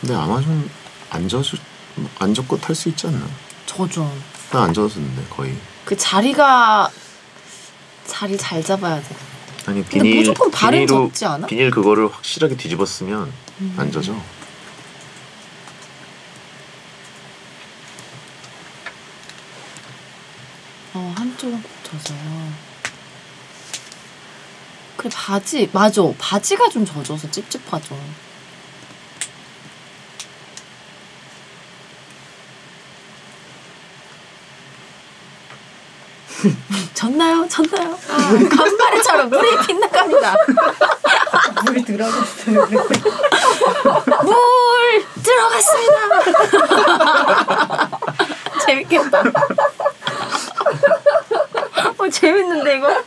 근데 아마존 안 젖고 탈 수 있지 않나? 젖어. 나 안 젖었는데 거의. 그 자리 잘 잡아야 돼. 아니 근데 무조건 발은 젖지 않아? 비닐 그거를 확실하게 뒤집었으면 안 젖어. 한쪽은 꼭 젖어요. 그래, 맞아. 바지가 좀 젖어서 찝찝하죠. 졌나요? 간발에처럼 물이 빗나갑니다. 물이 들어갔어요. 물 들어갔습니다. 재밌겠다. 재밌는데 이거?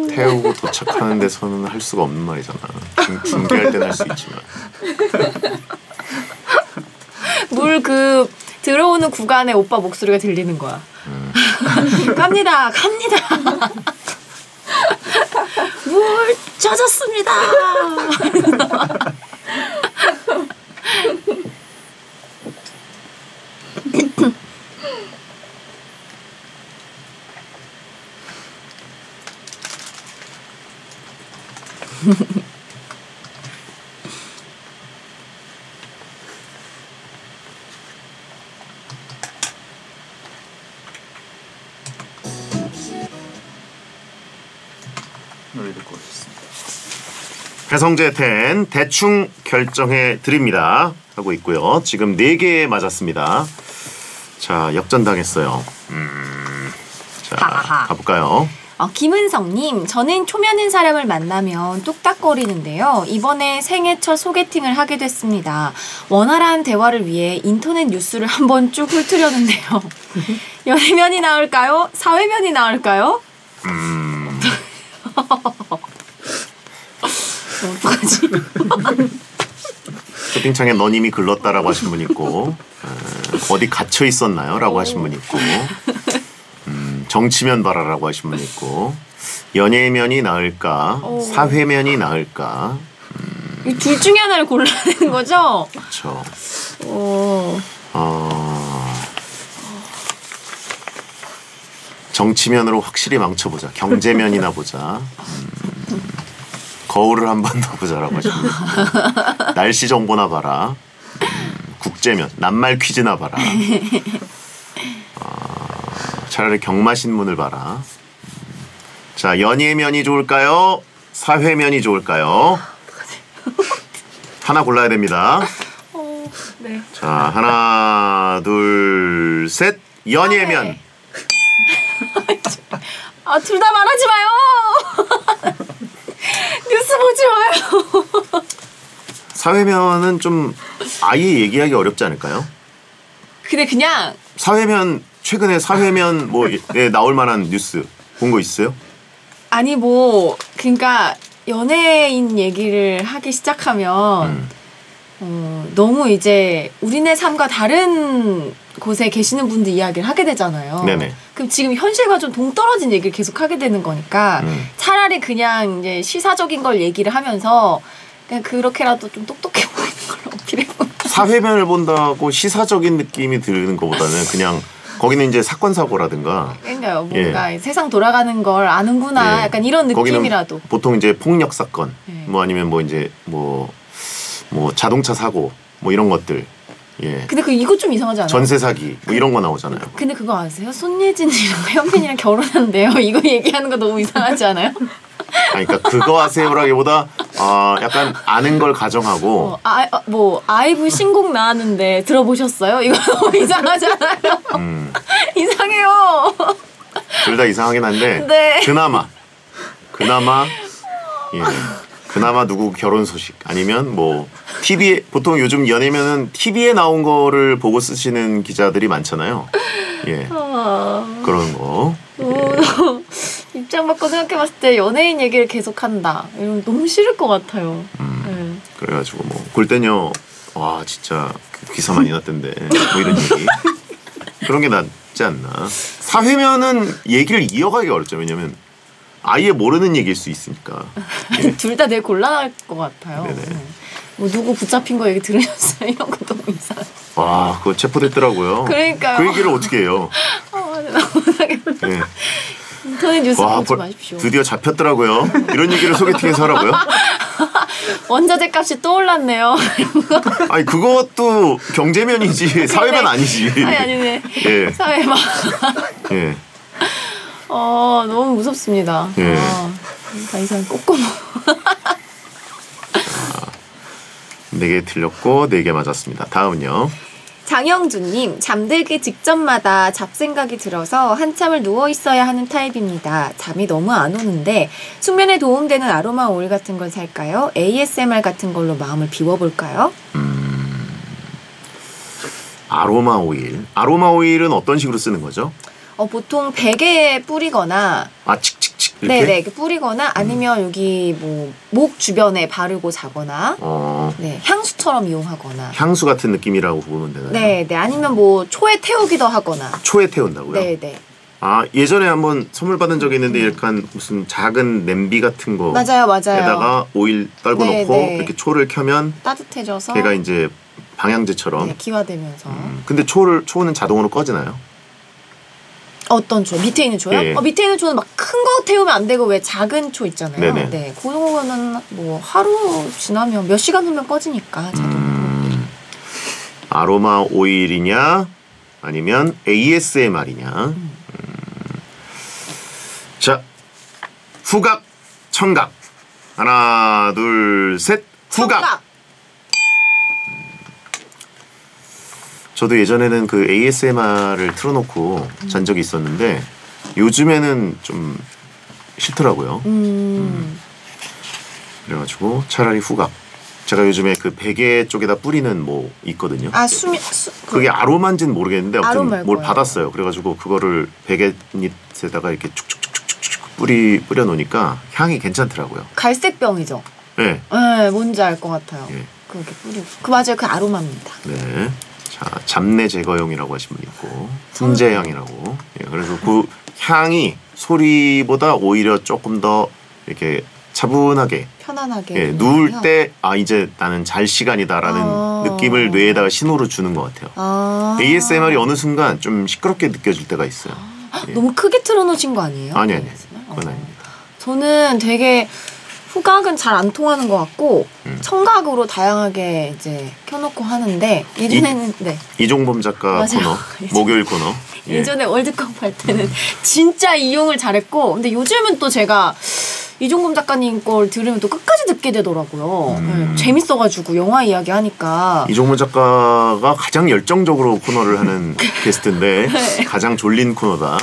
태우고 도착하는 데서는 할 수가 없는 말이잖아. 중계할 때는 할 수 있지만. 물 들어오는 구간에 오빠 목소리가 들리는 거야. 갑니다. 물 젖었습니다. 노래 듣고 오셨습니다. 배성재 10 대충 결정해 드립니다 하고 있고요. 지금 4개 맞았습니다. 자, 역전당했어요. 자, 가볼까요? 김은성님, 저는 초면인 사람을 만나면 뚝딱거리는데요. 이번에 생애 첫 소개팅을 하게 됐습니다. 원활한 대화를 위해 인터넷 뉴스를 한번 쭉 훑으려는데요. 연애면이 나을까요? 사회면이 나을까요? 어떡하지? 채팅창에 너님이 글렀다라고 하신 분 있고 어디 갇혀 있었나요? 라고 하신 분 있고 정치면 봐라라고 하신 분 있고 연예면이 나을까? 사회면이 나을까? 이 둘 중에 하나를 골라야 되는 거죠? 그렇죠. 정치면으로 확실히 망쳐보자. 경제면이나 보자. 거울을 한 번 더 보자라고 하시면 날씨 정보나 봐라. 국제면, 낱말 퀴즈나 봐라. 차라리 경마신문을 봐라. 자, 연예면이 좋을까요? 사회면이 좋을까요? 하나 골라야 됩니다. 네. 자, 하나, 둘, 셋. 연예면. 둘 다 말하지 마요. 뉴스 보지 마요. 사회면은 좀 아예 얘기하기 어렵지 않을까요? 근데 그냥 사회면 최근에 사회면 뭐 나올 만한 뉴스 본 거 있어요? 아니 뭐 그러니까 연예인 얘기를 하기 시작하면 너무 이제 우리네 삶과 다른 곳에 계시는 분들 이야기를 하게 되잖아요. 네네. 그럼 지금 현실과 좀 동떨어진 얘기를 계속 하게 되는 거니까 차라리 그냥 이제 시사적인 걸 얘기를 하면서 그냥 그렇게라도 좀 똑똑해 보이는 걸 어필해보는. 사회면을 본다고 시사적인 느낌이 드는 것보다는 그냥 거기는 이제 사건 사고라든가. 그러니까요. 뭔가 세상 돌아가는 걸 아는구나. 약간 이런 느낌이라도. 보통 이제 폭력 사건, 네. 뭐 아니면 뭐 이제 뭐 자동차 사고, 뭐 이런 것들. 예. 근데 이거 좀 이상하지 않아요? 전세 사기 뭐 이런 거 나오잖아요. 근데 그거 아세요? 손예진이랑 현빈이랑 결혼한대요. 이거 얘기하는 거 너무 이상하지 않아요? 아니, 그러니까 그거 아세요라기보다 약간 아는 걸 가정하고 아이브 신곡 나왔는데 들어보셨어요? 이거 너무 이상하잖아요. 이상해요. 둘 다 이상하긴 한데 네. 그나마 예. 그나마 누구 결혼 소식 아니면 뭐 TV에 보통 요즘 연예면은 TV에 나온 거를 보고 쓰시는 기자들이 많잖아요. 예. 그런 거. 입장 바꿔 생각해봤을 때 연예인 얘기를 계속한다. 이러면 너무 싫을 것 같아요. 네. 그래가지고 뭐 골대녀 와 진짜 기사 많이 났던데 뭐 이런 얘기 그런 게 낫지 않나. 사회면은 얘기를 이어가기 어렵죠. 왜냐면 아예 모르는 얘기일 수 있으니까. 예. 둘 다 되게 곤란할 것 같아요. 네네. 뭐 누구 붙잡힌 거 얘기 들으셨어요? 이런 거 너무 이상해. 와 그거 체포됐더라고요. 그러니까요. 그 얘기를 어떻게 해요? 나 못하겠다. 예. 인터넷 뉴스 보지 마십시오. 드디어 잡혔더라고요. 이런 얘기를 소개팅에서 하라고요? 원자재 값이 또 올랐네요. 아니 그것도 경제면이지 사회면 아니지. 아니네. 예. 사회만. 예. 너무 무섭습니다. 예. 다 이상 꼼꼼. 4개 틀렸고 4개 맞았습니다. 다음은요. 장영준님, 잠들기 직전마다 잡생각이 들어서 한참을 누워있어야 하는 타입입니다. 잠이 너무 안 오는데 숙면에 도움되는 아로마 오일 같은 걸 살까요? ASMR 같은 걸로 마음을 비워볼까요? 아로마 오일. 아로마 오일은 어떤 식으로 쓰는 거죠? 보통 베개에 뿌리거나 칙칙칙 이렇게? 네네 뿌리거나 아니면 여기 뭐 목 주변에 바르고 자거나 네 향수처럼 이용하거나 향수 같은 느낌이라고 보면 되나요? 네네 아니면 뭐 초에 태우기도 하거나 초에 태운다고요? 네네 예전에 한번 선물 받은 적이 있는데 약간 무슨 작은 냄비 같은 거 맞아요 에다가 오일 떨궈 놓고 이렇게 초를 켜면 따뜻해져서 걔가 이제 방향제처럼 기화되면서 근데 초는 자동으로 꺼지나요? 어떤 초? 밑에 있는 초요? 예. 밑에 있는 초는 막 큰 거 태우면 안 되고 왜 작은 초 있잖아요. 네네. 네, 그런 거는 뭐 하루 지나면 몇 시간 후면 꺼지니까 자동으로. 아로마 오일이냐 아니면 ASMR이냐. 자, 후각, 청각. 하나, 둘, 셋. 후각. 청각. 저도 예전에는 그 ASMR을 틀어놓고 잔 적이 있었는데 요즘에는 좀 싫더라고요. 그래가지고 차라리 후각. 제가 요즘에 그 베개 쪽에다 뿌리는 뭐 있거든요. 그게 아로마인지는 모르겠는데 아무튼 뭘 받았어요. 그래가지고 그거를 베갯잎에다가 이렇게 축축축축축 뿌려 놓으니까 향이 괜찮더라고요. 갈색병이죠. 네. 네, 뭔지 알 것 같아요. 예. 그렇게 뿌리고. 맞아요, 그 아로마입니다. 네. 자, 잡내 제거용이라고 하신 분 있고 훈제향이라고. 예, 그래서 그 향이 소리보다 오히려 조금 더 이렇게 차분하게 편안하게 누울 때 이제 나는 잘 시간이다라는 느낌을 뇌에다가 신호를 주는 것 같아요. ASMR이 어느 순간 좀 시끄럽게 느껴질 때가 있어요. 예. 너무 크게 틀어놓으신 거 아니에요? 아니 그건 아닙니다. 저는 되게 후각은 잘 안 통하는 것 같고 청각으로 다양하게 이제 켜놓고 하는데 예전에는 이종범 작가 맞아요. 코너 목요일 코너 예전에 월드컵 할 때는 진짜 이용을 잘했고 근데 요즘은 또 제가 이종범 작가님 걸 들으면 또 끝까지 듣게 되더라고요. 네, 재밌어가지고 영화 이야기 하니까. 이종범 작가가 가장 열정적으로 코너를 하는 게스트인데 네. 가장 졸린 코너다.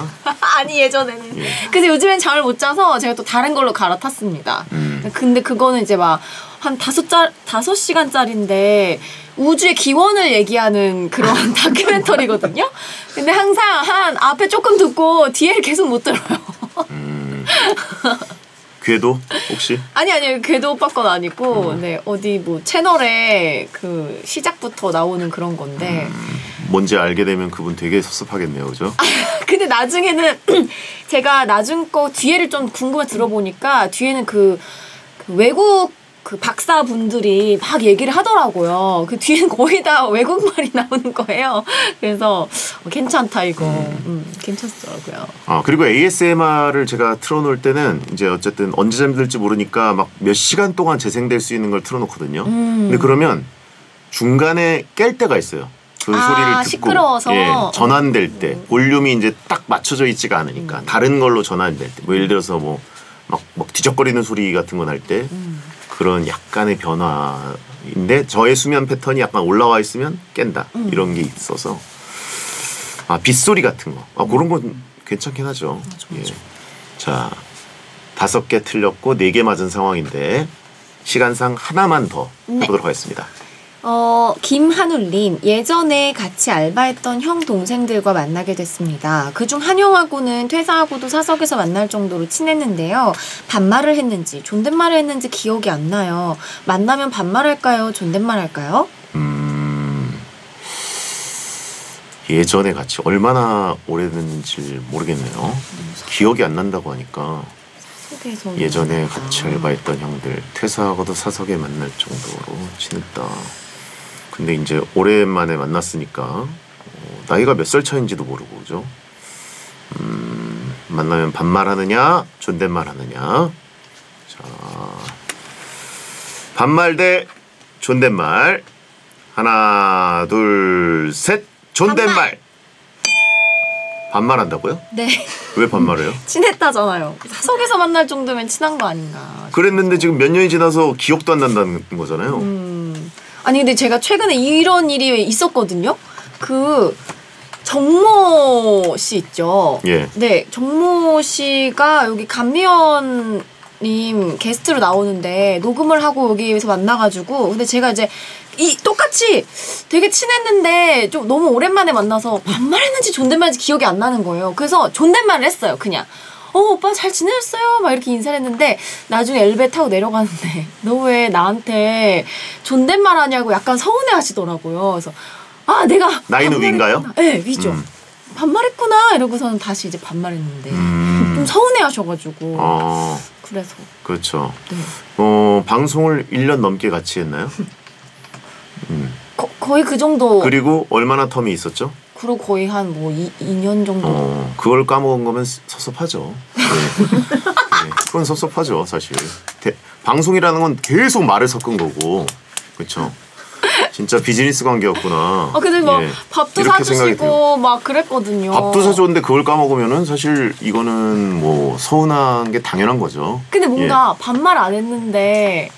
아니 예전에는. 예. 그래서 요즘엔 잠을 못 자서 제가 또 다른 걸로 갈아탔습니다. 근데 그거는 이제 막 한 5시간짜리인데 우주의 기원을 얘기하는 그런 다큐멘터리거든요. 근데 항상 한 앞에 조금 듣고 뒤에를 계속 못 들어요. 궤도 혹시? 아니요. 궤도 오빠 건 아니고 네 어디 뭐 채널에 그 시작부터 나오는 그런 건데 뭔지 알게 되면 그분 되게 섭섭하겠네요, 그죠? 근데 나중에는 제가 나중 거 뒤에를 좀 궁금해 들어보니까 뒤에는 그 외국 그 박사분들이 막 얘기를 하더라고요. 그 뒤에는 거의 다 외국말이 나오는 거예요. 그래서 괜찮다 이거. 괜찮더라고요. 그리고 ASMR을 제가 틀어놓을 때는 이제 어쨌든 언제 잠들지 모르니까 막 몇 시간 동안 재생될 수 있는 걸 틀어놓거든요. 근데 그러면 중간에 깰 때가 있어요. 그 소리를 듣고 시끄러워서 전환될 때 볼륨이 이제 딱 맞춰져 있지가 않으니까 다른 걸로 전환될 때 뭐 예를 들어서 뭐 막 뒤적거리는 소리 같은 거 날 때 그런 약간의 변화인데 저의 수면 패턴이 약간 올라와 있으면 깬다 이런 게 있어서 빗소리 같은 거 그런 건 괜찮긴 하죠. 맞아. 예. 자 5개 틀렸고 4개 맞은 상황인데 시간상 하나만 더 해보도록 하겠습니다. 김한울님, 예전에 같이 알바했던 형 동생들과 만나게 됐습니다. 그중 한 형하고는 퇴사하고도 사석에서 만날 정도로 친했는데요. 반말을 했는지 존댓말을 했는지 기억이 안 나요. 만나면 반말할까요? 존댓말할까요? 예전에 같이 얼마나 오래됐는지 모르겠네요. 기억이 안 난다고 하니까 예전에 같이 알바했던 형들 퇴사하고도 사석에 만날 정도로 친했다. 근데 이제 오랜만에 만났으니까 나이가 몇 살 차인지도 모르고 그죠? 만나면 반말하느냐 존댓말하느냐. 자 반말 대 존댓말. 하나 둘 셋. 존댓말. 반말한다고요? 네. 왜 반말해요? 친했다잖아요. 사석에서 만날 정도면 친한 거 아닌가. 그랬는데 지금 몇 년이 지나서 기억도 안 난다는 거잖아요. 아니 근데 제가 최근에 이런 일이 있었거든요. 그 정모 씨 있죠. 예. 네, 정모 씨가 여기 감미연님 게스트로 나오는데 녹음을 하고 여기에서 만나가지고 근데 제가 이제 똑같이 되게 친했는데 좀 너무 오랜만에 만나서 반말했는지 존댓말인지 기억이 안 나는 거예요. 그래서 존댓말을 했어요. 그냥 오빠 잘 지내셨어요? 막 이렇게 인사를 했는데 나중에 엘리베이터 타고 내려가는데 너 왜 나한테 존댓말 하냐고 약간 서운해 하시더라고요. 그래서 내가 나이는 위인가요? 네, 위죠. 반말했구나 이러고서는 다시 이제 반말했는데 좀 서운해 하셔가지고 그래서 그렇죠. 네. 방송을 1년 넘게 같이 했나요? 거의 그 정도. 그리고 얼마나 텀이 있었죠? 그리고 거의 한 뭐 2년 정도. 그걸 까먹은 거면 섭섭하죠. 네. 네, 그건 섭섭하죠, 사실. 방송이라는 건 계속 말을 섞은 거고, 그렇죠. 진짜 비즈니스 관계였구나. 근데 막 밥도 사주시고 막 그랬거든요. 밥도 사줬는데 그걸 까먹으면은 사실 이거는 뭐 서운한 게 당연한 거죠. 근데 뭔가 반말 안 했는데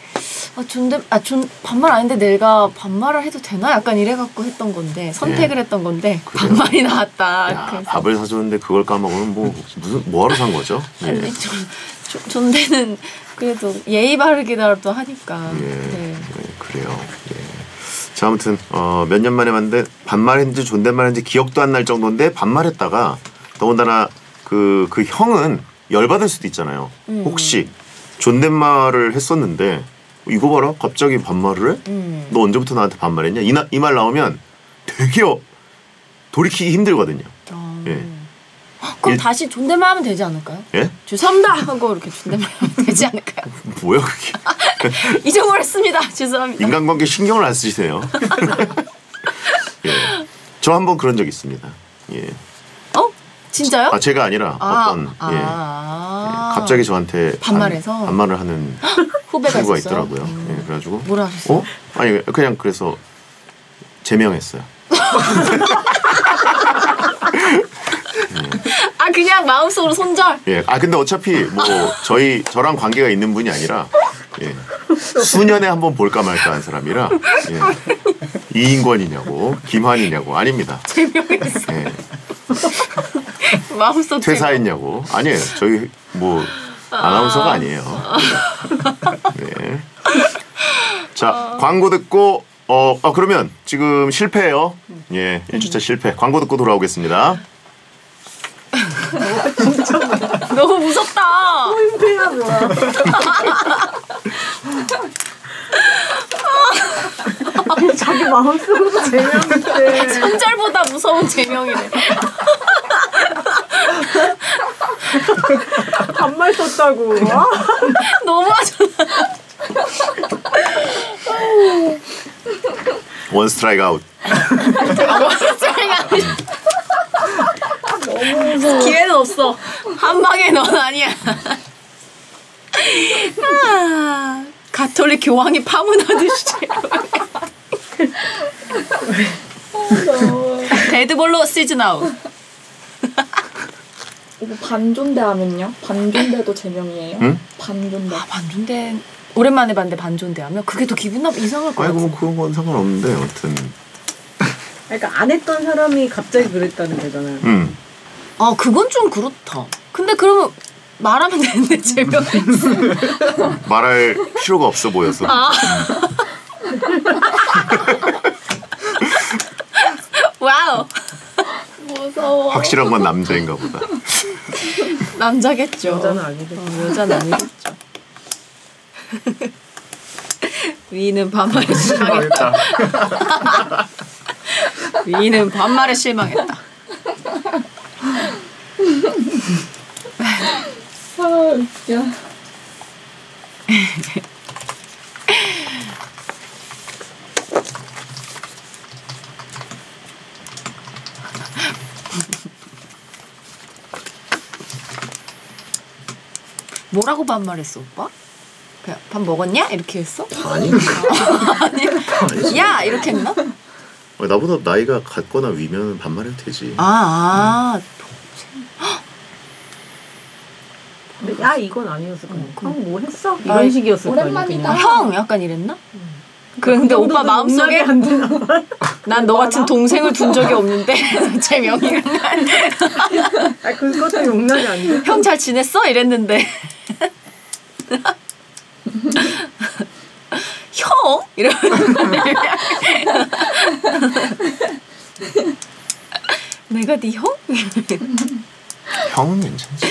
반말 안 했는데 내가 반말을 해도 되나? 약간 이래갖고 했던 건데 선택을 했던 건데 그래요? 반말이 나왔다. 야, 밥을 사줬는데 그걸 까먹으면 뭐하러 산 거죠? 아니, 존대는 그래도 예의 바르게라도 하니까. 네, 그래요. 예. 자, 아무튼 몇 년 만에 만났는데 반말했는지 존댓말했는지 기억도 안 날 정도인데 반말했다가 더군다나 그 형은 열받을 수도 있잖아요. 혹시 존댓말을 했었는데 이거 봐라 갑자기 반말을 해? 너 언제부터 나한테 반말했냐? 이 말 나오면 되게 돌이키기 힘들거든요. 예. 그럼 다시 존댓말 하면 되지 않을까요? 예? 죄송합니다 하고 이렇게 존댓말 하면 되지 않을까요? 뭐야 그게? 잊어버렸습니다. 죄송합니다. 인간관계 신경을 안 쓰시네요. 예. 저 한번 그런 적 있습니다. 예. 진짜요? 제가 아니라 어떤 예. 갑자기 저한테 반말해서 반말을 하는 후배가 친구가 있었어요? 있더라고요. 예, 그래가지고 뭐라 하셨어요? 아니 그냥 그래서 제명했어요. 그냥 마음속으로 손절. 예. 근데 어차피 뭐 저랑 관계가 있는 분이 아니라 예. 수년에 한번 볼까 말까 한 사람이라 예. 이인권이냐고 김환이냐고 아닙니다. 제명했어. 예. 마음속 퇴사했냐고 아니에요. 저희 뭐 아나운서가 아니에요. 네. 광고 듣고 그러면 지금 실패예요. 예, 1주차 실패. 광고 듣고 돌아오겠습니다. 너무 무섭다. 포인트야 뭐야. 자기 마음속으로 제명인데. 손절보다 무서운 제명이래. 반말 썼다고. 너무하잖아. 원 스트라이크 아웃. 기회는 없어. 한 방에 넌 아니야. 가톨릭 교황이 파문하듯이. 데드볼로 시즌 아웃. 이거 반존대 하면요? 반존대도 제명이에요? 응? 반존대. 반존대 오랜만에 봤는데 반존대 하면 그게 더 기분 이상할 것 같아. 아이고 뭐 그런 건 상관없는데 아무튼. 그러니까 안 했던 사람이 갑자기 그랬다는 거잖아요. 그건 좀 그렇다. 근데 그러면 말하면 되는데 제명. 말할 필요가 없어 보여서. 와우. 무서워. 확실한 건 남자인가 보다. 남자겠죠. 여자는 아니겠죠. 여자는 아니겠죠. 위는 반말에 실망했다. 위는 반말에 실망했다. 웃겨. 뭐라고 반말했어, 오빠? 그냥 밥 먹었냐? 이렇게 했어? 아니. 아니. 야! 이렇게 했나? 나보다 나이가 같거나 위면 반말해도 되지. 근데 야 이건 아니었을 거야. 형 뭐 했어? 아, 이런 식이었을 거야. 오랜만이다. 형! 약간 이랬나? 근데 오빠 마음속에 안 되나 봐. 난 너 같은 동생을 둔 적이 없는데 제 명의를 그것도 용납이 안 돼. 형 잘 지냈어? 이랬는데 형? 이러면 내가 네 형? 형은 괜찮지.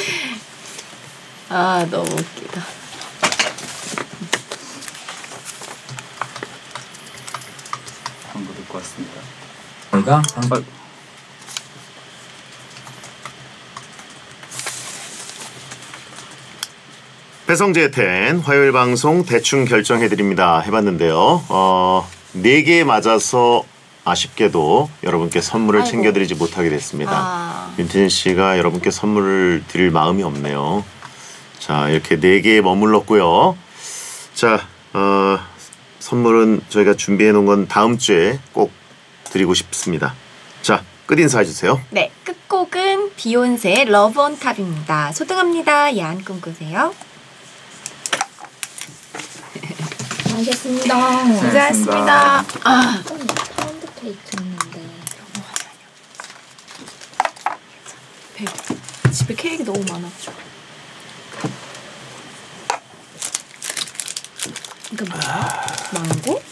너무 웃기다. 광고 듣고 왔습니다. 저희가 배성재 10 화요일 방송 대충 결정해드립니다 해봤는데요. 4개 맞아서 아쉽게도 여러분께 선물을 챙겨드리지 못하게 됐습니다. 윤태진 씨가 여러분께 선물을 드릴 마음이 없네요. 자, 이렇게 4개에 머물렀고요. 자, 선물은 저희가 준비해 놓은 건 다음 주에 꼭 드리고 싶습니다. 자, 끝인사 해주세요. 네, 끝곡은 비욘세의 러브 온 탑입니다. 소등합니다. 야한 꿈 꾸세요. 알겠습니다. 고생하셨습니다. 파운드 케이크 있는데. 집에 케이크 너무 많았죠. 이거 뭐야? 망고?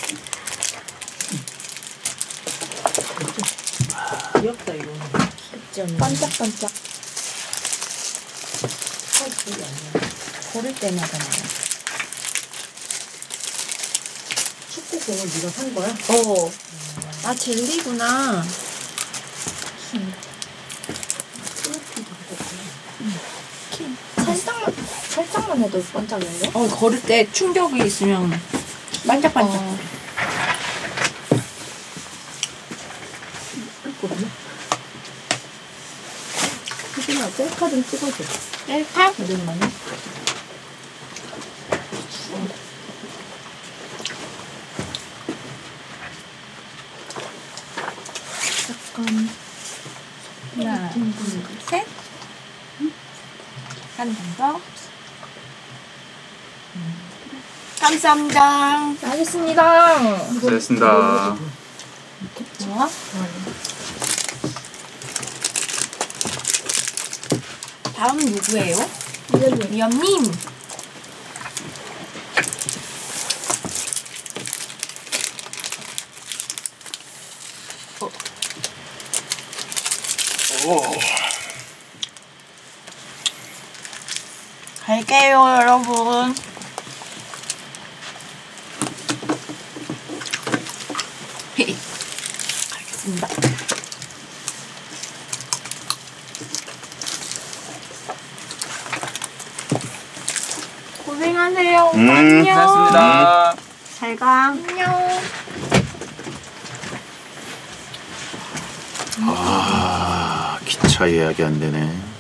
귀엽다 이거. 반짝반짝. 고를 때마다 나요. 축구공을 네가 산 거야? 젤리구나. 살짝만 해도 반짝 열려? 걸을 때 충격이 있으면 반짝반짝. 수진아 셀카 좀 찍어줘. 셀카? 이름만요? 하나, 둘, 셋. 한 번 더. 감사합니다. 알겠습니다. 고생했습니다. 좋아? 다음 누구예요? 위원님. 갈게요, 여러분. 가겠습니다. 고생하세요. 안녕. 고생했습니다. 잘 가. 안녕. 기차 예약이 안 되네.